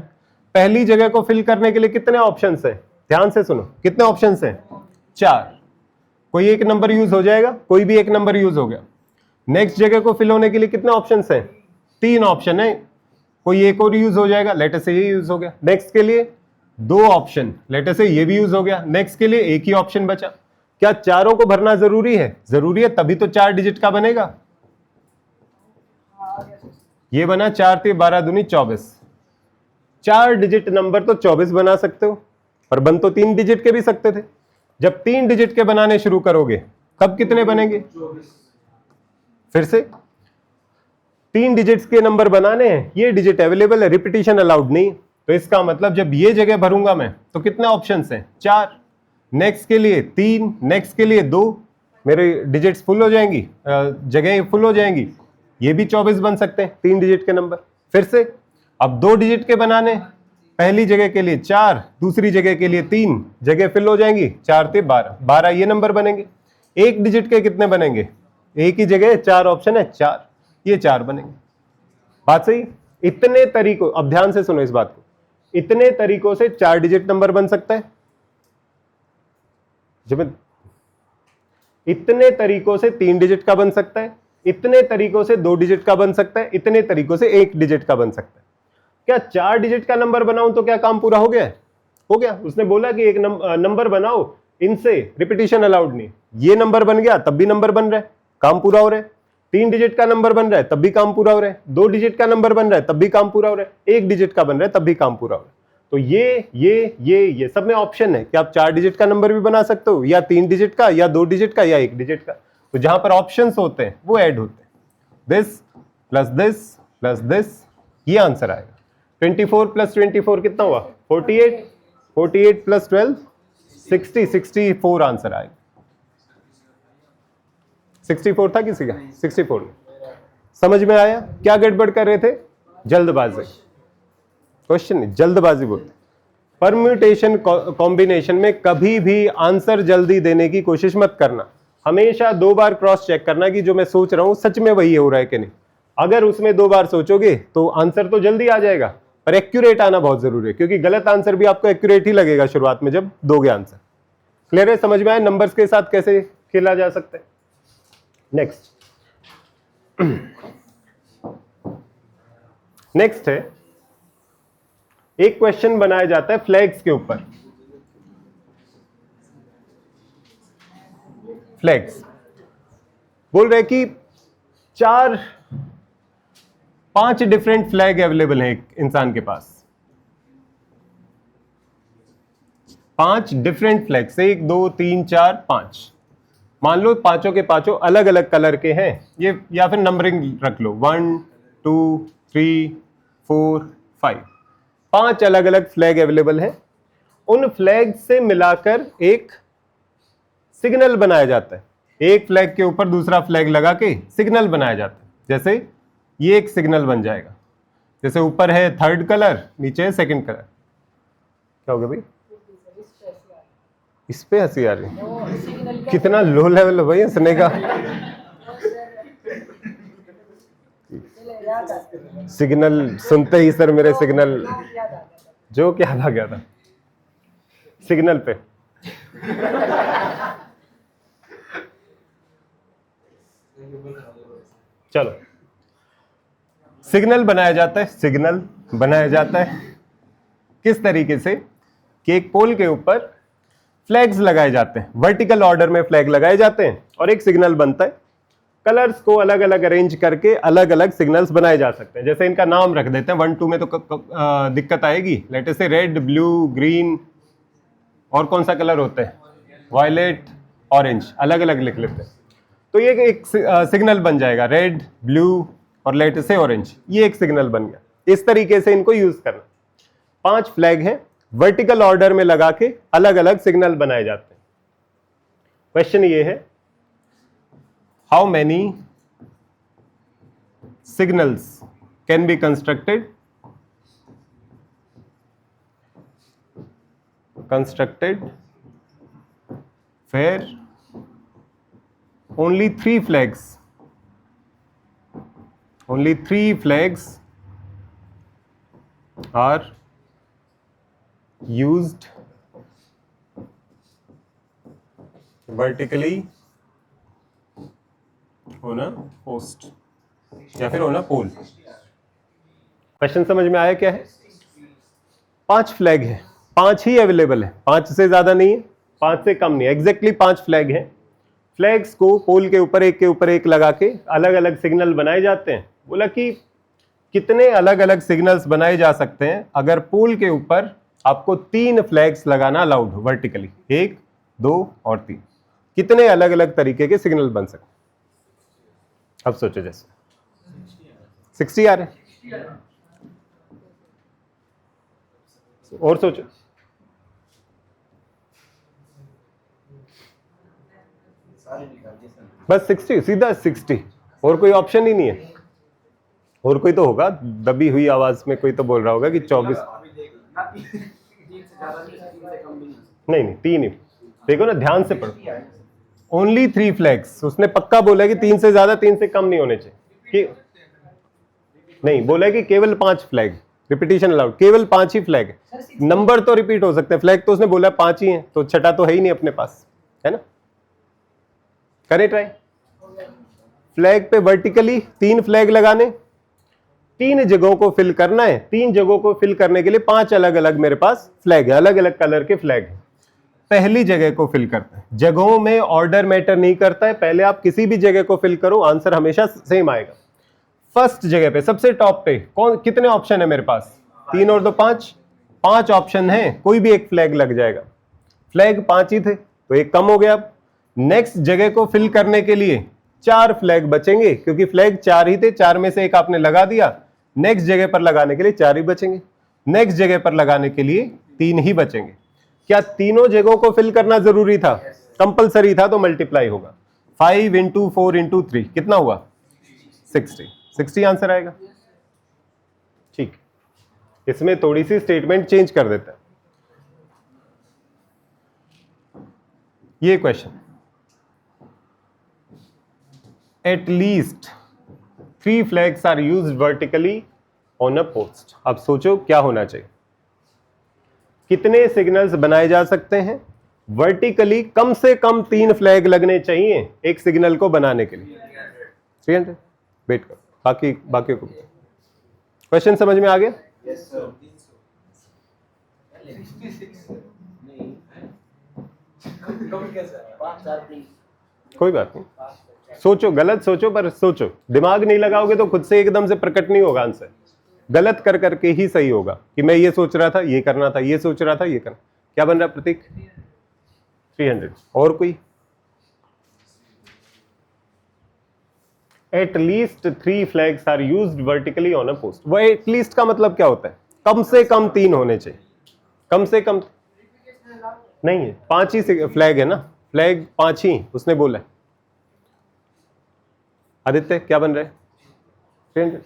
[SPEAKER 1] पहली जगह को फिल करने के लिए कितने ऑप्शंस हैं? ध्यान से सुनो, कितने ऑप्शंस हैं? 4। कोई एक नंबर यूज हो जाएगा, कोई भी एक नंबर यूज हो गया। नेक्स्ट जगह को फिल होने के लिए कितने ऑप्शंस हैं? 3 ऑप्शन है, कोई एक और यूज हो जाएगा, लेटर से ये यूज हो गया। नेक्स्ट के लिए 2 ऑप्शन, लेटर से ये भी यूज हो गया। नेक्स्ट के लिए एक ही ऑप्शन बचा। क्या चारों को भरना जरूरी है? जरूरी है, तभी तो 4 डिजिट का बनेगा। ये बना 4 × 12 × 24। 4 डिजिट नंबर तो 24 बना सकते हो, पर बन तो 3 डिजिट के भी सकते थे। जब 3 डिजिट के बनाने शुरू करोगे तब कितने बनेंगे? फिर से 3 डिजिट्स के नंबर बनाने हैं, ये डिजिट अवेलेबल है, रिपीटिशन अलाउड नहीं। तो इसका मतलब जब ये जगह भरूंगा मैं तो कितने ऑप्शंस हैं? 4। नेक्स्ट के लिए 3, नेक्स्ट के लिए 2, मेरे डिजिट्स फुल हो जाएंगी, जगह फुल हो जाएंगी। ये भी 24 बन सकते हैं 3 डिजिट के नंबर। फिर से अब 2 डिजिट के बनाने, पहली जगह के लिए 4, दूसरी जगह के लिए 3, जगह फिल हो जाएंगी, 4 × 12, 12 ये नंबर बनेंगे। 1 डिजिट के कितने बनेंगे? एक ही जगह 4 ऑप्शन है, 4, ये 4 बनेंगे। बात सही? इतने तरीकों, अब ध्यान से सुनो इस बात को, इतने तरीकों से 4 डिजिट नंबर बन सकता है। जब इतने तरीकों से 3 डिजिट का बन सकता है, इतने तरीकों से 2 डिजिट का बन सकता है, इतने तरीकों से 1 डिजिट का बन सकता है। क्या 4 डिजिट का नंबर बनाऊं तो क्या काम पूरा हो गया? हो गया। उसने बोला कि एक नंबर बनाओ, इनसे रिपीटिशन अलाउड नहीं। ये नंबर बन गया तब भी नंबर बन रहा है, काम पूरा हो रहा है। 3 डिजिट का नंबर बन रहा है तब भी काम पूरा हो रहा है। 2 डिजिट का नंबर बन रहा है तब भी काम पूरा हो रहा है। 1 डिजिट का बन रहा है तब भी काम पूरा हो रहा है। तो ये सब में ऑप्शन है कि आप 4 डिजिट का नंबर भी बना सकते हो, या 3 डिजिट का, या 2 डिजिट का, या 1 डिजिट का। तो जहां पर ऑप्शंस होते हैं वो ऐड होते हैं, this plus this plus this, ये आंसर आएगा। 24 + 24 कितना हुआ? 48, 48 + 12 60, 64 आंसर आएगा। 64 था किसी का? 64। समझ में आया? क्या गड़बड़ कर रहे थे? जल्दबाजी। क्वेश्चन नहीं, जल्दबाजी बोलते। परम्यूटेशन कॉम्बिनेशन में कभी भी आंसर जल्दी देने की कोशिश मत करना, हमेशा 2 बार क्रॉस चेक करना कि जो मैं सोच रहा हूं सच में वही हो रहा है कि नहीं। अगर उसमें 2 बार सोचोगे तो आंसर तो जल्दी आ जाएगा, पर एक्यूरेट आना बहुत जरूरी है, क्योंकि गलत आंसर भी आपको एक्यूरेट ही लगेगा शुरुआत में जब दोगे आंसर। क्लियर है? समझ में आया नंबर्स के साथ कैसे खेला जा सकता है? नेक्स्ट नेक्स्ट है, एक क्वेश्चन बनाया जाता है फ्लैग्स के ऊपर। फ्लैग्स बोल रहे कि 4 5 डिफरेंट फ्लैग अवेलेबल हैं एक इंसान के पास, 5 डिफरेंट फ्लैग्स, 1 2 3 4 5। मान लो पांचों के पांचों अलग अलग कलर के हैं ये, या फिर नंबरिंग रख लो 1 2 3 4 5, 5 अलग अलग फ्लैग अवेलेबल हैं। उन फ्लैग से मिलाकर एक सिग्नल बनाया जाता है, एक फ्लैग के ऊपर दूसरा फ्लैग लगा के सिग्नल बनाया जाता है। जैसे ये एक सिग्नल बन जाएगा, जैसे ऊपर है थर्ड कलर, नीचे है सेकंड कलर। क्या हो गया भाई? इस पे हंसी आ रही है? कितना लो लेवल है भाई हंसने का। सिग्नल सुनते ही सर मेरे सिग्नल जो क्या आ गया था सिग्नल पे। चलो, सिग्नल बनाया जाता है, सिग्नल बनाया जाता है किस तरीके से कि एक पोल के ऊपर फ्लैग्स लगाए जाते हैं, वर्टिकल ऑर्डर में फ्लैग लगाए जाते हैं और एक सिग्नल बनता है। कलर्स को अलग अलग अरेंज करके अलग अलग सिग्नल्स बनाए जा सकते हैं। जैसे इनका नाम रख देते हैं, 1 2 में तो दिक्कत आएगी। लेट अस से रेड, ब्लू, ग्रीन और कौन सा कलर होता है, वायलेट, ऑरेंज, अलग अलग लिख लेते हैं। तो ये एक सिग्नल बन जाएगा, रेड, ब्लू और लेट अस से ऑरेंज, ये एक सिग्नल बन गया। इस तरीके से इनको यूज करना। 5 फ्लैग हैं, वर्टिकल ऑर्डर में लगा के अलग अलग सिग्नल बनाए जाते हैं। क्वेश्चन ये है, how many signals can be constructed where only 3 flags are used vertically on a post या फिर on a pole। क्वेश्चन समझ में आया क्या है? 5 फ्लैग है, 5 ही अवेलेबल है, 5 से ज्यादा नहीं है, 5 से कम नहीं है, एग्जैक्टली 5 फ्लैग हैं। फ्लैग्स को पोल के ऊपर एक लगा के अलग अलग सिग्नल बनाए जाते हैं। बोला कि कितने अलग अलग सिग्नल्स बनाए जा सकते हैं अगर पोल के ऊपर आपको 3 फ्लैग्स लगाना अलाउड हो वर्टिकली, 1 2 और 3, कितने अलग अलग तरीके के सिग्नल बन सकते हैं? अब सोचो, जैसे 60 आ रहे, और सोचो, बस 60, सीधा 60, और कोई ऑप्शन ही नहीं है। और कोई तो होगा, दबी हुई आवाज में कोई तो बोल रहा होगा कि 24। नहीं 3 ही, देखो ना ध्यान से पढ़ो। ओनली 3 फ्लैग्स, उसने पक्का बोला कि 3 से ज्यादा, 3 से कम नहीं होने चाहिए। कि नहीं, बोला कि केवल 5 फ्लैग, रिपीटिशन अलाउड, केवल 5 ही फ्लैग है। नंबर तो रिपीट हो सकते हैं, फ्लैग तो उसने बोला 5 ही है, तो छठा तो है ही नहीं अपने पास, है ना। करें ट्राई। फ्लैग पे वर्टिकली 3 फ्लैग लगाने, 3 जगहों को फिल करना है। 3 जगहों को फिल करने के लिए 5 अलग अलग मेरे पास फ्लैग है, अलग अलग कलर के फ्लैग है। पहली जगह को फिल करते हैं, जगहों में ऑर्डर मैटर नहीं करता है, पहले आप किसी भी जगह को फिल करो, आंसर हमेशा सेम आएगा। फर्स्ट जगह पे, सबसे टॉप पे कौन, कितने ऑप्शन है मेरे पास? 3 और 2 5 ऑप्शन है, कोई भी एक फ्लैग लग जाएगा। फ्लैग 5 ही थे तो एक कम हो गया। नेक्स्ट जगह को फिल करने के लिए 4 फ्लैग बचेंगे, क्योंकि फ्लैग 4 ही थे, 4 में से एक आपने लगा दिया। नेक्स्ट जगह पर लगाने के लिए 4 ही बचेंगे, नेक्स्ट जगह पर लगाने के लिए 3 ही बचेंगे। क्या तीनों जगहों को फिल करना जरूरी था? कंपलसरी था, तो मल्टीप्लाई होगा। 5 × 4 × 3 कितना हुआ? 60 आंसर आएगा। ठीक, इसमें थोड़ी सी स्टेटमेंट चेंज कर देता है। ये question, at least 3 flags are used vertically on a post. अब सोचो क्या होना चाहिए, कितने सिग्नल्स बनाए जा सकते हैं वर्टिकली? कम से कम 3 फ्लैग लगने चाहिए एक सिग्नल को बनाने के लिए। 300, वेट करो, बाकी को क्वेश्चन समझ में आ गया?
[SPEAKER 2] Yes sir.
[SPEAKER 1] कोई बात नहीं, सोचो, गलत सोचो पर सोचो, दिमाग नहीं लगाओगे तो खुद से एकदम से प्रकट नहीं होगा आंसर। गलत कर करके ही सही होगा कि मैं ये सोच रहा था, ये करना था, ये सोच रहा था, ये करना। क्या बन रहा प्रतीक? 300। और कोई? At least 3 flags are used vertically on a post. वो एट लीस्ट का मतलब क्या होता है? कम से कम 3 होने चाहिए। कम से कम नहीं है, 5 ही फ्लैग है ना, फ्लैग 5 ही उसने बोला है। आदित्य क्या बन रहा है?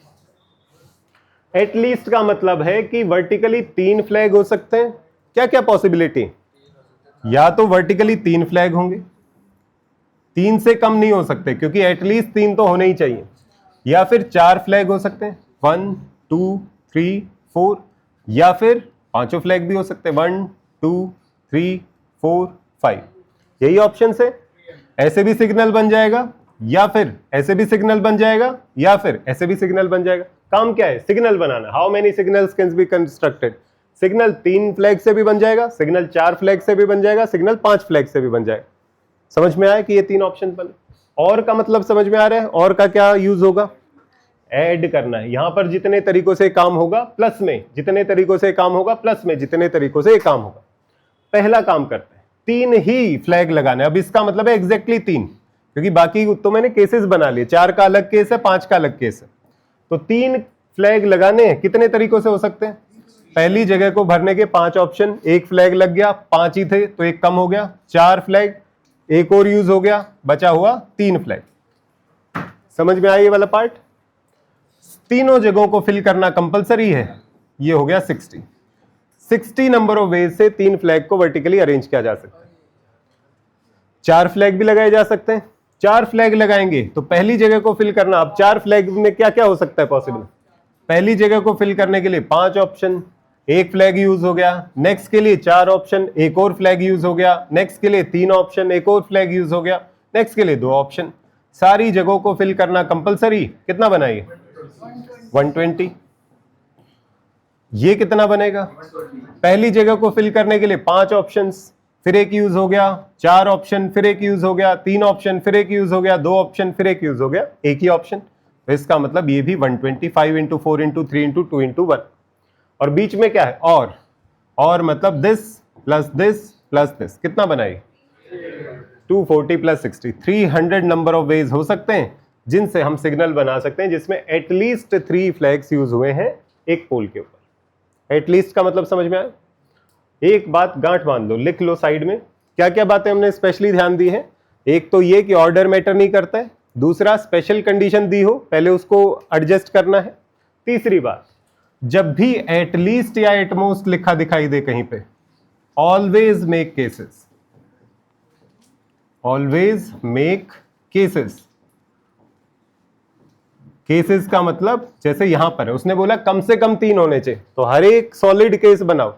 [SPEAKER 1] एटलीस्ट का मतलब है कि वर्टिकली 3 फ्लैग हो सकते हैं। क्या क्या पॉसिबिलिटी? या तो वर्टिकली 3 फ्लैग होंगे, 3 से कम नहीं हो सकते क्योंकि एटलीस्ट 3 तो होने ही चाहिए, या फिर 4 फ्लैग हो सकते हैं, 1 2 3 4, या फिर 5 फ्लैग भी हो सकते हैं, 1 2 3 4 5। यही ऑप्शन है। ऐसे भी सिग्नल बन जाएगा, या फिर ऐसे भी सिग्नल बन जाएगा, या फिर ऐसे भी सिग्नल बन जाएगा। काम क्या है? Signal banana. How many signals can be constructed? Signal 3 flag से भी बन जाएगा, सिग्नल 4 फ्लैग से भी बन जाएगा, सिग्नल 5 फ्लैग से भी बन जाएगा। समझ में आया कि ये 3 ऑप्शन बने? और का मतलब समझ में आ रहा है? और का क्या यूज होगा? ऐड करना है। यहां पर जितने तरीकों से काम होगा प्लस में, जितने तरीकों से काम होगा प्लस में, जितने तरीकों से काम होगा। पहला काम करते हैं, 3 ही फ्लैग लगाने। अब इसका मतलब है एग्जैक्टली 3, क्योंकि बाकी तो मैंने केसेस बना लिए, 4 का अलग केस है, 5 का अलग केस है। तो 3 फ्लैग लगाने हैं। कितने तरीकों से हो सकते हैं? पहली जगह को भरने के 5 ऑप्शन, 1 फ्लैग लग गया, 5 ही थे तो 1 कम हो गया, 4 फ्लैग, एक और यूज हो गया, बचा हुआ 3 फ्लैग। समझ में आया ये वाला पार्ट? तीनों जगहों को फिल करना कंपलसरी है। ये हो गया 60 नंबर ऑफ वेज से 3 फ्लैग को वर्टिकली अरेंज किया जा सकता है। 4 फ्लैग भी लगाए जा सकते हैं। 4 फ्लैग लगाएंगे तो पहली जगह को फिल करना। अब 4 फ्लैग में क्या क्या हो सकता है पॉसिबल? पहली जगह को फिल करने के लिए 5 ऑप्शन, 1 फ्लैग यूज हो गया, नेक्स्ट के लिए 4 ऑप्शन, 1 और फ्लैग यूज हो गया, नेक्स्ट के लिए 3 ऑप्शन, 1 और फ्लैग यूज हो गया, नेक्स्ट के लिए 2 ऑप्शन। सारी जगहों को फिल करना कंपलसरी। कितना बनाइए? 120। ये कितना बनेगा? पहली जगह को फिल करने के लिए 5 ऑप्शंस, फिर 1 यूज हो गया, 4 ऑप्शन, फिर 1 यूज हो गया, 3 ऑप्शन, फिर 1 यूज हो गया, 2 ऑप्शन, फिर 1 यूज हो गया, 1 ही ऑप्शन। तो इसका मतलब ये भी 125 इंटू 4 इंटू 3 इंटू 2 इंटू 1। और बीच में क्या है? और मतलब दिस प्लस दिस। कितना बनाए? 240 प्लस 60, 300 नंबर ऑफ वेज हो सकते हैं जिनसे हम सिग्नल बना सकते हैं जिसमें एटलीस्ट 3 फ्लैग्स यूज हुए हैं एक पोल के ऊपर। एटलीस्ट का मतलब समझ में आया? एक बात गांठ बांध लो, लिख लो साइड में। क्या क्या बातें हमने स्पेशली ध्यान दी है? एक तो ये कि ऑर्डर मैटर नहीं करता है, दूसरा स्पेशल कंडीशन दी हो पहले उसको एडजस्ट करना है, तीसरी बात जब भी एटलीस्ट या एटमोस्ट लिखा दिखाई दे कहीं पे, always make cases, always make cases. Cases का मतलब जैसे यहां पर है, उसने बोला कम से कम 3 होने चाहिए, तो हर एक सॉलिड केस बनाओ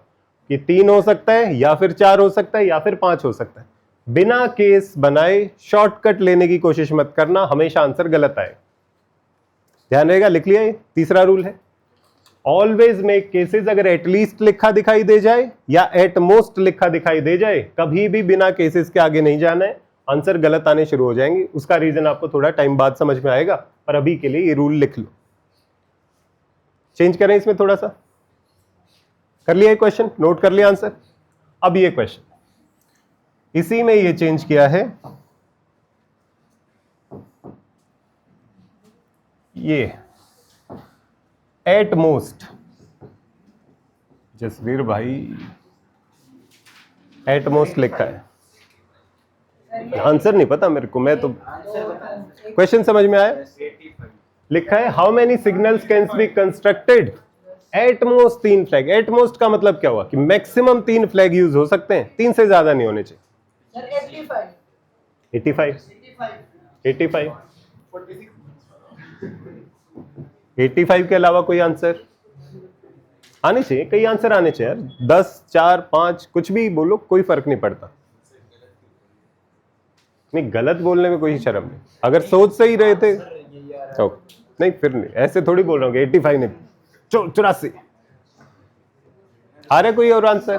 [SPEAKER 1] कि 3 हो सकता है या फिर 4 हो सकता है या फिर 5 हो सकता है। बिना केस बनाए शॉर्टकट लेने की कोशिश मत करना, हमेशा आंसर गलत आए। ध्यान रहेगा, लिख लिया? ये तीसरा रूल है, ऑलवेज मेक केसेस। अगर एटलीस्ट लिखा दिखाई दे जाए या एटमोस्ट लिखा दिखाई दे जाए, कभी भी बिना केसेस के आगे नहीं जाना है, आंसर गलत आने शुरू हो जाएंगे। उसका रीजन आपको थोड़ा टाइम बाद समझ में आएगा, पर अभी के लिए ये रूल लिख लो। चेंज करें इसमें थोड़ा सा, कर लिया क्वेश्चन, नोट कर लिया आंसर। अब ये क्वेश्चन इसी में ये चेंज किया है, ये एट मोस्ट, जसवीर भाई एट मोस्ट लिखा है, आंसर नहीं पता मेरे को, मैं तो क्वेश्चन समझ में आया। लिखा है how many signals can be constructed at most 3 flag. At most का मतलब क्या हुआ कि मैक्सिमम 3 फ्लैग यूज हो सकते हैं, 3 से ज्यादा नहीं होने चाहिए। 85 के अलावा कोई आंसर आने चाहिए, कई आंसर आने चाहिए यार, 10 4 5 कुछ भी बोलो, कोई फर्क नहीं पड़ता। नहीं, गलत बोलने में कोई शर्म नहीं, अगर सोच से ही रहे थे तो नहीं, फिर नहीं, ऐसे थोड़ी बोल रहा हूँ 85 नहीं, 84। आ रहा कोई और आंसर?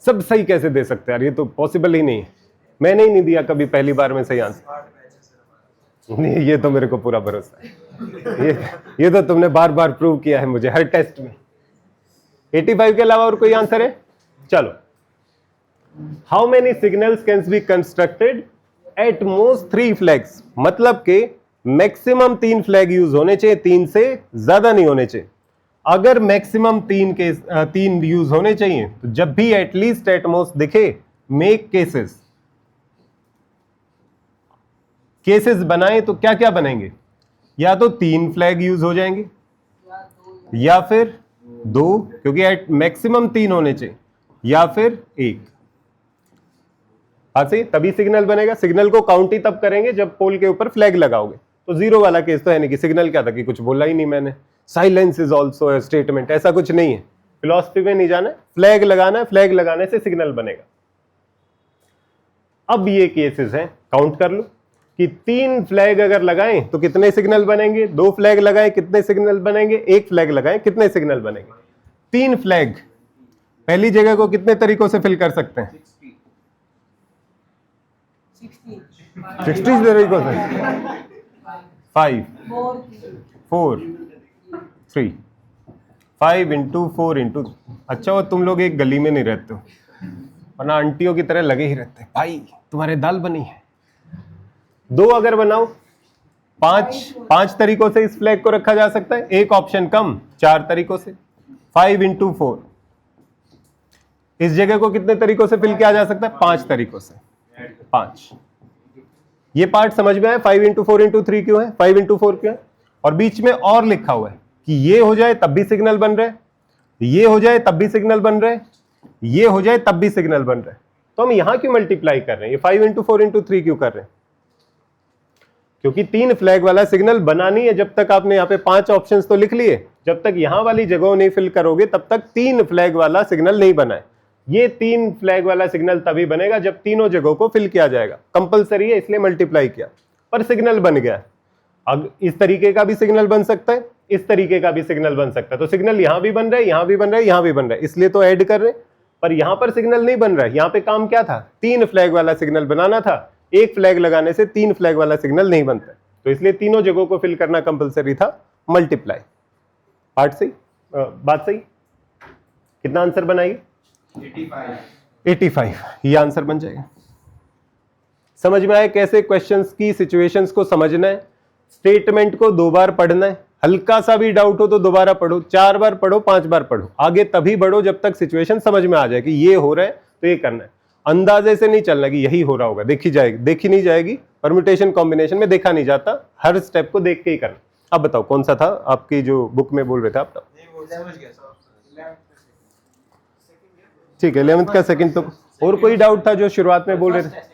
[SPEAKER 1] सब सही कैसे दे सकते हैं यार, ये तो पॉसिबल ही नहीं है। मैंने ही नहीं दिया कभी पहली बार में सही आंसर। नहीं, ये तो मेरे को पूरा भरोसा है। ये तो तुमने बार बार प्रूव किया है मुझे हर टेस्ट में। 85 के अलावा और कोई आंसर है? चलो, how many signals can be constructed at most 3 flags, मतलब के मैक्सिमम 3 फ्लैग यूज होने चाहिए, 3 से ज्यादा नहीं होने चाहिए। अगर मैक्सिमम 3 यूज होने चाहिए तो जब भी एटलीस्ट एटमोस्ट दिखे, मेक केसेस बनाए तो क्या क्या बनेंगे? या तो 3 फ्लैग यूज हो जाएंगे या फिर 2, क्योंकि एट मैक्सिमम 3 होने चाहिए, या फिर 1। हाँ, सही, तभी सिग्नल बनेगा। सिग्नल को काउंट ही तब करेंगे जब पोल के ऊपर फ्लैग लगाओगे। तो 0 वाला केस तो है नहीं कि सिग्नल क्या था कि कुछ बोला ही नहीं मैंने, silence is also a statement, ऐसा कुछ नहीं है। फिलॉसफी में नहीं जाना है, फ्लैग लगाना है, फ्लैग लगाने से सिग्नल बनेगा। अब ये केसेस हैं, काउंट कर लो कि 3 फ्लैग अगर लगाएं तो कितने सिग्नल बनेंगे, 2 फ्लैग लगाएं कितने सिग्नल बनेंगे, 1 फ्लैग लगाएं कितने सिग्नल बनेंगे। 3 फ्लैग पहली जगह को कितने तरीकों से फिल कर सकते हैं? 60 तरीकों से। 5 4 3 5 इंटू 4 इंटू। अच्छा, वो तुम लोग एक गली में नहीं रहते हो, वरना आंटियों की तरह लगे ही रहते हैं, भाई तुम्हारे दाल बनी है। 2 अगर बनाओ, 5 तरीकों से इस फ्लैग को रखा जा सकता है, एक ऑप्शन कम, 4 तरीकों से। 5 इंटू 4, इस जगह को कितने तरीकों से फिल किया जा सकता है? 5 तरीकों से। 5, ये पार्ट समझ में आया? 5 इंटू 4 इंटू 3 क्यों है, 5 इंटू 4 क्यों है? और बीच में और लिखा हुआ है कि ये हो जाए तब भी सिग्नल बन रहा है, ये हो जाए तब भी सिग्नल बन रहा है, ये हो जाए तब भी सिग्नल बन रहा है। तो हम यहां क्यों मल्टीप्लाई कर रहे हैं? ये 5 इंटू 4 इंटू 3 क्यों कर रहे हैं? क्योंकि 3 फ्लैग वाला सिग्नल बनानी है। जब तक आपने यहाँ पे 5 ऑप्शंस तो लिख लिए, जब तक यहां वाली जगह नहीं फिल करोगे तब तक 3 फ्लैग वाला सिग्नल नहीं बना है। ये 3 फ्लैग वाला सिग्नल तभी बनेगा जब तीनों जगहों को फिल किया जाएगा। कंपलसरी है, इसलिए मल्टीप्लाई किया, पर सिग्नल बन गया। अब इस तरीके का भी सिग्नल बन सकता है, इस तरीके का भी सिग्नल बन सकता है। तो सिग्नल यहां भी बन रहा है, यहां भी बन रहा है, यहां भी बन रहा है, इसलिए तो ऐड कर रहे हैं। पर यहां पर सिग्नल नहीं बन रहा है। यहां पे काम क्या था? 3 फ्लैग वाला सिग्नल बनाना था। 1 फ्लैग लगाने से 3 फ्लैग वाला सिग्नल नहीं बनता, तो इसलिए तीनों जगहों को फिल करना कंपलसरी था, मल्टीप्लाई। पार्ट सही, बात सही। कितना आंसर बनाएगी? 85। ये आंसर बन जाएगा। समझ में आया कैसे क्वेश्चंस की सिचुएशंस को समझना है? स्टेटमेंट को 2 बार पढ़ना है, हल्का सा भी डाउट हो तो दोबारा पढ़ो, 4 बार पढ़ो, 5 बार पढ़ो, आगे तभी बढ़ो जब तक सिचुएशन समझ में आ जाए कि ये हो रहा है तो ये करना है। अंदाजे से नहीं चलना कि यही हो रहा होगा, देखी नहीं जाएगी, परम्यूटेशन कॉम्बिनेशन में देखा नहीं जाता, हर स्टेप को देख के ही करना। अब बताओ कौन सा था आपकी जो बुक में बोल रहे थे आप? ठीक है, 11th का सेकंड। तो और कोई डाउट था जो शुरुआत में बोल रहे थे?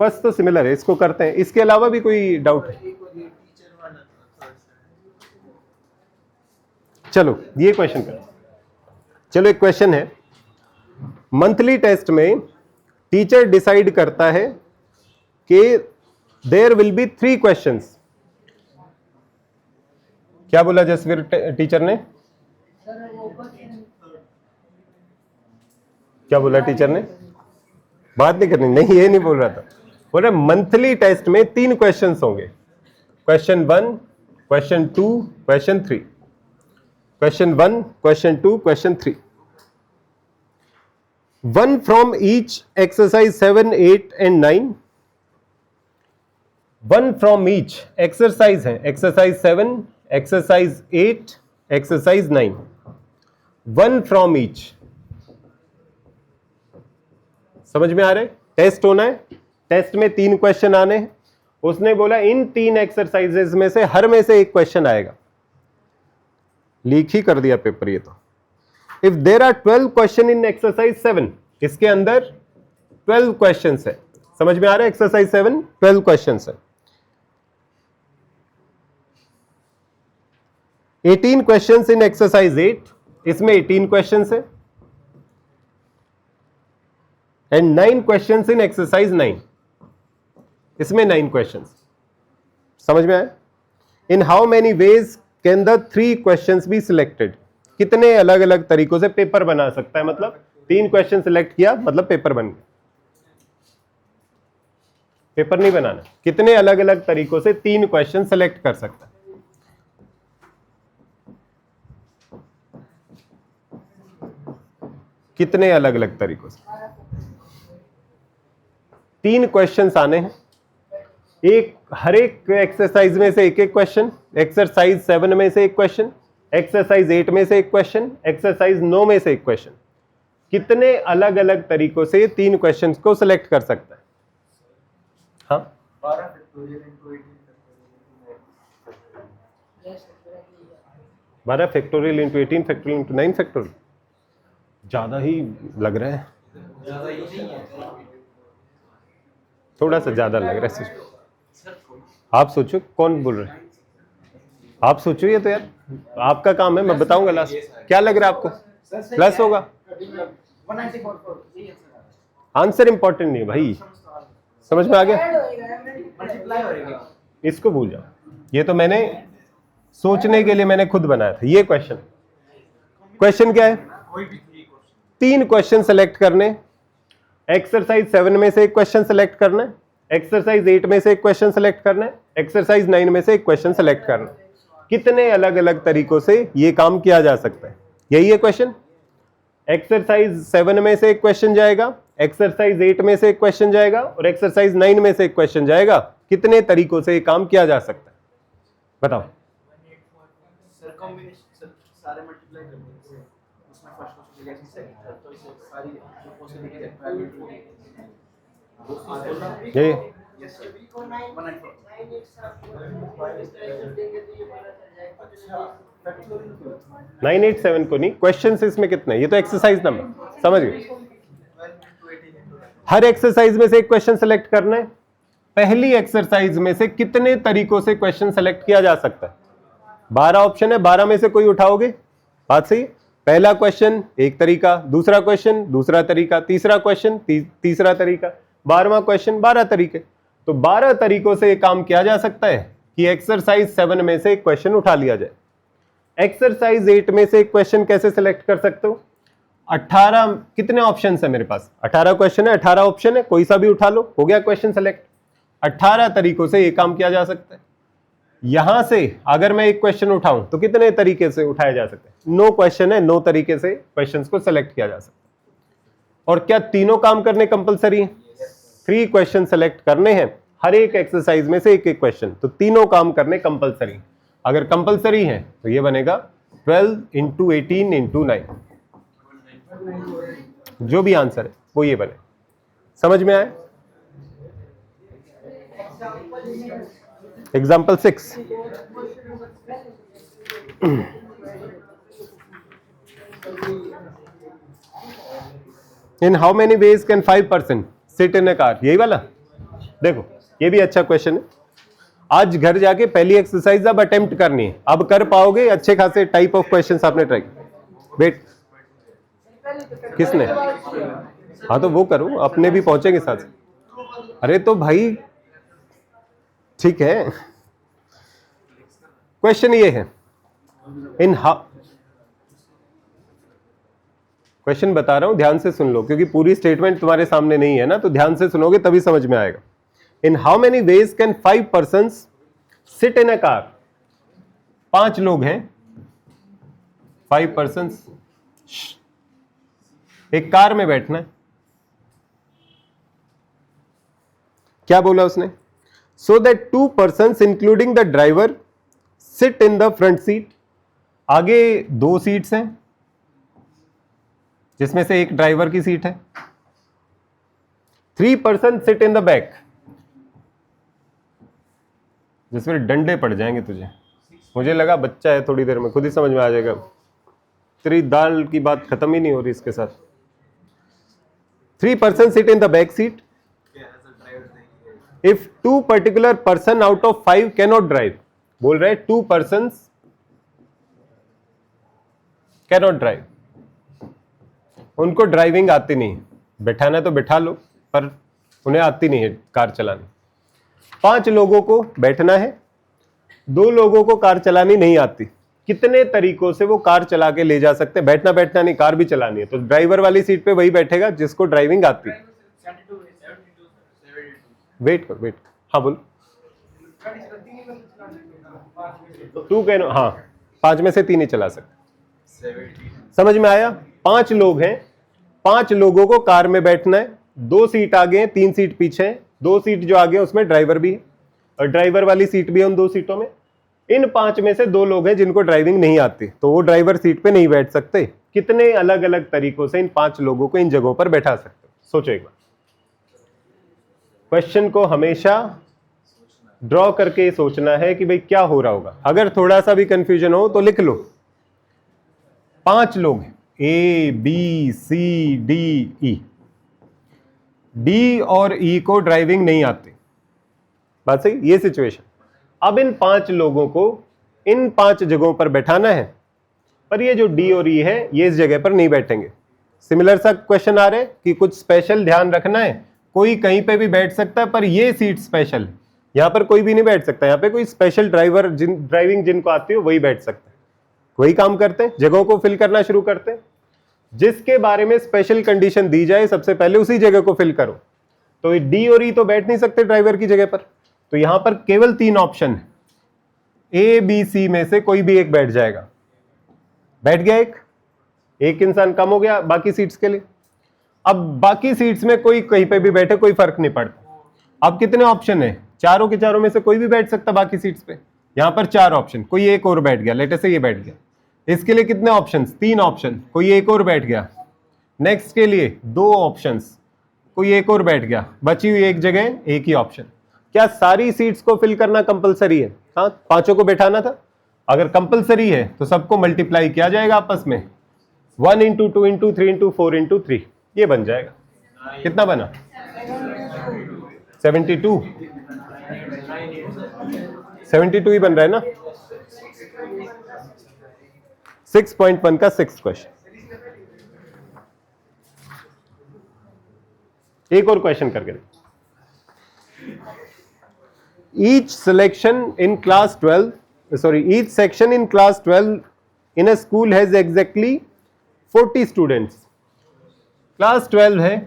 [SPEAKER 1] फर्स्ट तो सिमिलर है, इसको करते हैं। इसके अलावा भी कोई डाउट है? चलो ये क्वेश्चन कर। चलो एक क्वेश्चन है, मंथली टेस्ट में टीचर डिसाइड करता है कि देयर विल बी 3 क्वेश्चंस। क्या बोला जसवीर टीचर ने? क्या बोला टीचर ने? बात नहीं करनी? नहीं, ये नहीं बोल रहा था। बोल रहे मंथली टेस्ट में 3 क्वेश्चंस होंगे, question 1, question 2, question 3। Question 1, question 2, question 3। 1 from each exercise 7, 8 and 9। 1 from each exercise है, exercise 7, exercise 8, exercise 9। 1 from each. समझ में आ रहा है? टेस्ट होना है, टेस्ट में 3 क्वेश्चन आने हैं। उसने बोला इन 3 एक्सरसाइजेस में से हर में से एक क्वेश्चन आएगा। लीक ही कर दिया पेपर ये तो। If there are 12 question in exercise 7, इसके अंदर 12 क्वेश्चन है। समझ में आ रहा है? एक्सरसाइज 7 12 क्वेश्चन है। 18 क्वेश्चन इन एक्सरसाइज 8, इसमें 18 क्वेश्चन है। एंड 9 क्वेश्चंस इन एक्सरसाइज 9, इसमें 9 क्वेश्चंस। समझ में आया? इन how many ways can the 3 questions be selected? कितने अलग अलग तरीकों से पेपर बना सकता है? मतलब 3 क्वेश्चन सिलेक्ट किया मतलब पेपर बन गया। पेपर नहीं बनाना। कितने अलग अलग तरीकों से 3 क्वेश्चन सेलेक्ट कर सकता है? कितने अलग अलग तरीकों से 3 क्वेश्चंस आने हैं। हर एक एक्सरसाइज में से एक एक क्वेश्चन, एक्सरसाइज 7 में से एक क्वेश्चन, एक्सरसाइज 8 में से एक क्वेश्चन, एक्सरसाइज 9 में से एक क्वेश्चन। कितने अलग अलग तरीकों से 3 क्वेश्चंस को सिलेक्ट कर सकता है? हाँ, 12 factorial into 18 factorial into 9 factorial. ज्यादा ही लग रहा है, थोड़ा सा ज्यादा लग रहा है। आप सोचो कौन बोल रहे हैं, आप सोचो। ये तो यार आपका काम है, मैं बताऊंगा लास्ट। क्या लग रहा है आपको? प्लस होगा। आंसर इंपॉर्टेंट नहीं है भाई, समझ में आ गया? इसको भूल जाओ, ये तो मैंने सोचने के लिए मैंने खुद बनाया था ये क्वेश्चन। क्वेश्चन क्या है? 3 क्वेश्चन सेलेक्ट करने। एक्सरसाइज 7 में से एक क्वेश्चन सेलेक्ट करना है, एक्सरसाइज 8 में से एक क्वेश्चन सेलेक्ट करना है, एक्सरसाइज 9 में से एक क्वेश्चन सेलेक्ट करना है। कितने अलग अलग तरीकों से ये काम किया जा सकता है? यही है क्वेश्चन। एक्सरसाइज 7 में से एक क्वेश्चन जाएगा, एक्सरसाइज 8 में से एक क्वेश्चन जाएगा और एक्सरसाइज 9 में से एक क्वेश्चन जाएगा। कितने तरीकों से ये काम किया जा सकता है? बताओ।
[SPEAKER 2] सारे मल्टीप्लाई कर देंगे उसमें फर्स्ट क्वेश्चन जगह सेकंड तो इससे सारी जो पॉसिबिलिटी है
[SPEAKER 1] ये
[SPEAKER 2] यस सर
[SPEAKER 1] 987 को नहीं, क्वेश्चन इसमें कितने? ये तो एक्सरसाइज नंबर, समझ गए? हर एक्सरसाइज में से एक क्वेश्चन सेलेक्ट करना है। पहली एक्सरसाइज में से कितने तरीकों से क्वेश्चन सेलेक्ट किया जा सकता है? 12 ऑप्शन है, 12 में से कोई उठाओगे? बात सही। पहला क्वेश्चन एक तरीका, दूसरा क्वेश्चन दूसरा तरीका, तीसरा क्वेश्चन तीसरा तरीका, 12वां क्वेश्चन 12 तरीके। तो 12 तरीकों से यह काम किया जा सकता है कि एक्सरसाइज 7 में से एक क्वेश्चन उठा लिया जाए। एक्सरसाइज 8 में से एक क्वेश्चन कैसे सिलेक्ट कर सकते हो? 18 कितने ऑप्शन है मेरे पास? 18 क्वेश्चन है, 18 ऑप्शन है, कोई सा भी उठा लो, हो गया क्वेश्चन सेलेक्ट। 18 तरीकों से यह काम किया जा सकता है। यहां से अगर मैं एक क्वेश्चन उठाऊं तो कितने तरीके से उठाया जा सकता है? 9 क्वेश्चन है, 9 तरीके से क्वेश्चंस को सिलेक्ट किया जा सकता है। और क्या तीनों काम करने कंपलसरी है? 3 क्वेश्चन सेलेक्ट करने हैं, हर एक एक्सरसाइज में से एक एक क्वेश्चन, तो तीनों काम करने कंपलसरी। अगर कंपलसरी है तो ये बनेगा 12 इंटू 18 इंटू 9। जो भी आंसर है वो ये बने। समझ में आए? Example 6। In how many ways can 5% sit in a car? यही वाला देखो, ये भी अच्छा क्वेश्चन है। आज घर जाके पहली एक्सरसाइज अब अटेम्प्ट करनी है, अब कर पाओगे? अच्छे खासे टाइप ऑफ क्वेश्चंस आपने ट्राई। वेट, किसने? हाँ तो वो करो, अपने भी पहुंचेंगे साथ। अरे तो भाई ठीक है। क्वेश्चन ये है, इन क्वेश्चन बता रहा हूं, ध्यान से सुन लो, क्योंकि पूरी स्टेटमेंट तुम्हारे सामने नहीं है ना, तो ध्यान से सुनोगे तभी समझ में आएगा। इन how many ways can 5 persons sit in a car? 5 लोग हैं, 5 पर्सन्स एक कार में बैठना है। क्या बोला उसने? So that 2 persons including the driver sit in the front seat. आगे 2 सीट्स हैं जिसमें से एक ड्राइवर की सीट है। 3 person sit in the back, जिसमें डंडे पड़ जाएंगे तुझे। मुझे लगा बच्चा है, थोड़ी देर में खुद ही समझ में आ जाएगा। तेरी दाल की बात खत्म ही नहीं हो रही इसके साथ। 3 person sit in the back seat. If 2 particular person out of 5 cannot drive, बोल रहे 2 पर्सन्स कैनॉट ड्राइव, उनको ड्राइविंग आती नहीं। बैठाना तो बैठा लो, पर उन्हें आती नहीं है कार चलानी। 5 लोगों को बैठना है, 2 लोगों को कार चलानी नहीं आती। कितने तरीकों से वो कार चला के ले जा सकते हैं? बैठना बैठना नहीं, कार भी चलानी है, तो ड्राइवर वाली सीट पे वही बैठेगा जिसको ड्राइविंग आती है। वेट कर, वेट। हाँ बोलो। तू कह हाँ, 5 में से 3 ही चला सकते। समझ में आया? 5 लोग हैं, 5 लोगों को कार में बैठना है, 2 सीट आगे हैं, 3 सीट पीछे हैं, 2 सीट जो आगे हैं उसमें ड्राइवर भी है और ड्राइवर वाली सीट भी है उन 2 सीटों में। इन 5 में से 2 लोग हैं जिनको ड्राइविंग नहीं आती, तो वो ड्राइवर सीट पे नहीं बैठ सकते। कितने अलग अलग तरीकों से इन 5 लोगों को इन जगहों पर बैठा सकते हो? सोचो एक बार। क्वेश्चन को हमेशा ड्रॉ करके सोचना है कि भाई क्या हो रहा होगा। अगर थोड़ा सा भी कंफ्यूजन हो तो लिख लो। 5 लोग हैं, A B C D E. D और ई को ड्राइविंग नहीं आती, बात सही? ये सिचुएशन। अब इन 5 लोगों को इन 5 जगहों पर बैठाना है, पर ये जो डी और ई है ये इस जगह पर नहीं बैठेंगे। सिमिलर सा क्वेश्चन आ रहे हैं कि कुछ स्पेशल ध्यान रखना है, कोई कहीं पे भी बैठ सकता है पर ये सीट स्पेशल, यहां पर कोई भी नहीं बैठ सकता। यहाँ पे कोई स्पेशल ड्राइवर ड्राइविंग जिनको आती है वही बैठ सकता है। वही काम करते हैं, जगहों को फिल करना शुरू करते हैं। जिसके बारे में स्पेशल कंडीशन दी जाए सबसे पहले उसी जगह को फिल करो। तो डी और ई तो बैठ नहीं सकते ड्राइवर की जगह पर, तो यहां पर केवल 3 ऑप्शन है, ए बी सी में से कोई भी एक बैठ जाएगा। बैठ गया एक इंसान कम हो गया बाकी सीट्स के लिए। अब बाकी सीट्स में कोई कहीं पे भी बैठे कोई फर्क नहीं पड़ता। अब कितने ऑप्शन है? चारों के चारों में से कोई भी बैठ सकता बाकी सीट्स पे। यहां पर 4 ऑप्शन, कोई एक और बैठ गया, लेट अस से ये बैठ गया। इसके लिए कितने ऑप्शंस? 3 ऑप्शन, कोई एक और बैठ गया। नेक्स्ट के लिए 2 ऑप्शंस, कोई एक और बैठ गया। बची हुई एक जगह, एक ही ऑप्शन। क्या सारी सीट्स को फिल करना कंपलसरी है? हाँ, 5 को बैठाना था। अगर कंपलसरी है तो सबको मल्टीप्लाई किया जाएगा आपस में, 1 इंटू 2 इंटू 3 इंटू 4 इंटू 3, ये बन जाएगा। कितना बना? 72 ही बन रहा है ना। 6.1 का 6th क्वेश्चन। एक और क्वेश्चन करके each section in class 12 in a school has exactly 40 students। Class 12 है,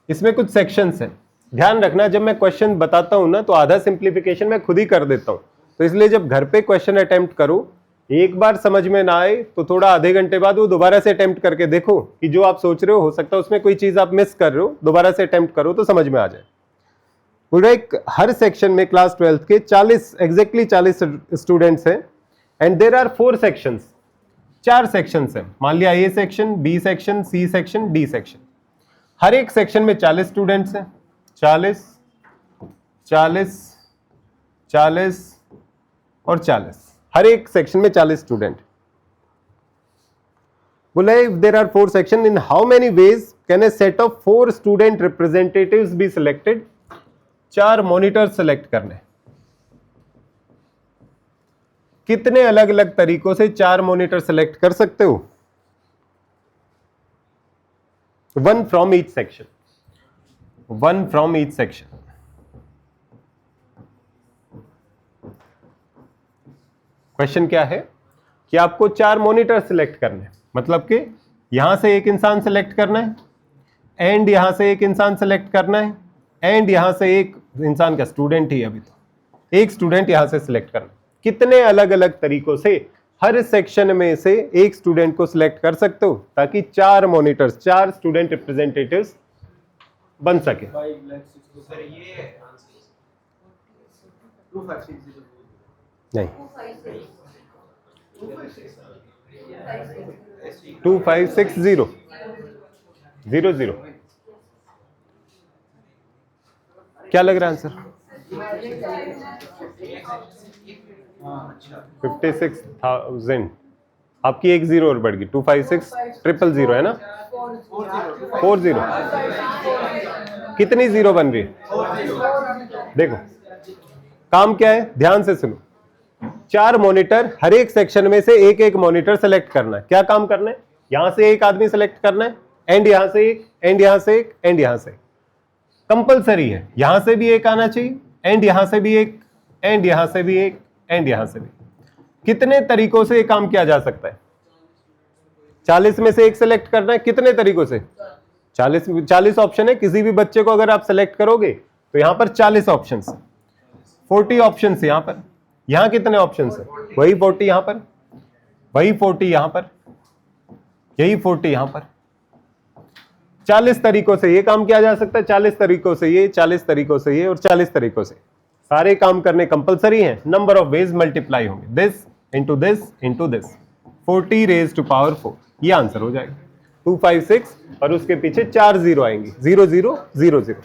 [SPEAKER 1] इसमें कुछ सेक्शंस हैं। ध्यान रखना, जब मैं क्वेश्चन बताता हूं ना तो आधा सिंप्लीफिकेशन मैं खुद ही कर देता हूं, तो इसलिए जब घर पे क्वेश्चन अटेम्प्ट करो, एक बार समझ में ना आए तो थोड़ा आधे घंटे बाद वो दोबारा से अटेम्प्ट करके देखो कि जो आप सोच रहे हो सकता है उसमें कोई चीज आप मिस कर रहे हो, दोबारा से अटेम्प्ट करो तो समझ में आ जाए। पूरा हर सेक्शन में क्लास 12 के 40 एग्जैक्टली 40 स्टूडेंट्स हैं and there are 4 sections. 4 sections हैं। मान लिया A section, B section, C section, D section. हर एक सेक्शन में 40 स्टूडेंट्स हैं। 40, 40, 40 और 40। हर एक सेक्शन में 40 स्टूडेंट। बोला if there are 4 section, in how many ways can a set of 4 student representatives be selected? 4 monitor select करने। कितने अलग अलग तरीकों से 4 मॉनिटर सेलेक्ट कर सकते हो? 1 from each section. 1 from each section. Question क्या है कि आपको 4 मॉनिटर सिलेक्ट करने, मतलब कि यहां से एक इंसान सिलेक्ट करना है एंड यहां से एक इंसान सिलेक्ट करना है एंड यहां से एक इंसान का स्टूडेंट ही, अभी तो एक स्टूडेंट यहां से सिलेक्ट करना। कितने अलग अलग तरीकों से हर सेक्शन में से एक स्टूडेंट को सिलेक्ट कर सकते हो ताकि 4 मॉनिटर्स, 4 स्टूडेंट रिप्रेजेंटेटिव्स बन सके? नहीं, 2560 00। क्या लग रहा है आंसर? 56,000। आपकी एक 0 और बढ़ गई, 256,000 है ना? 40। कितनी 0 बन रही है? देखो काम क्या है, ध्यान से सुनो। 4 मॉनिटर, हर एक सेक्शन में से एक एक मॉनिटर सेलेक्ट करना है। क्या काम करना है? यहां से एक आदमी सेलेक्ट करना है एंड यहां से एक, एंड यहां से एक, एंड यहां से। कंपलसरी है, यहां से भी एक आना चाहिए एंड यहां से भी एक, एंड यहां से भी एक, एंड यहां से भी। कितने तरीकों से ये काम किया जा सकता है? 40 में से एक सेलेक्ट करना है। कितने तरीकों से? 40 ऑप्शन है। किसी भी बच्चे को अगर आप सेलेक्ट करोगे तो यहां पर 40 ऑप्शंस है, 40 ऑप्शंस यहां पर। यहां कितने ऑप्शंस है? वही 40 यहां पर, वही 40 यहां पर, यही 40 यहां पर। 40 तरीकों से ये काम किया जा सकता है, 40 तरीकों से ये, 40 तरीकों से ये और 40 तरीकों से। सारे काम करने कंपलसरी हैं, नंबर ऑफ वेज मल्टीप्लाई होंगे, this into this into this, 40 raise to power 4, ये आंसर हो जाएगा 256 और उसके पीछे 4 जीरो आएंगे, 0 0 0 0।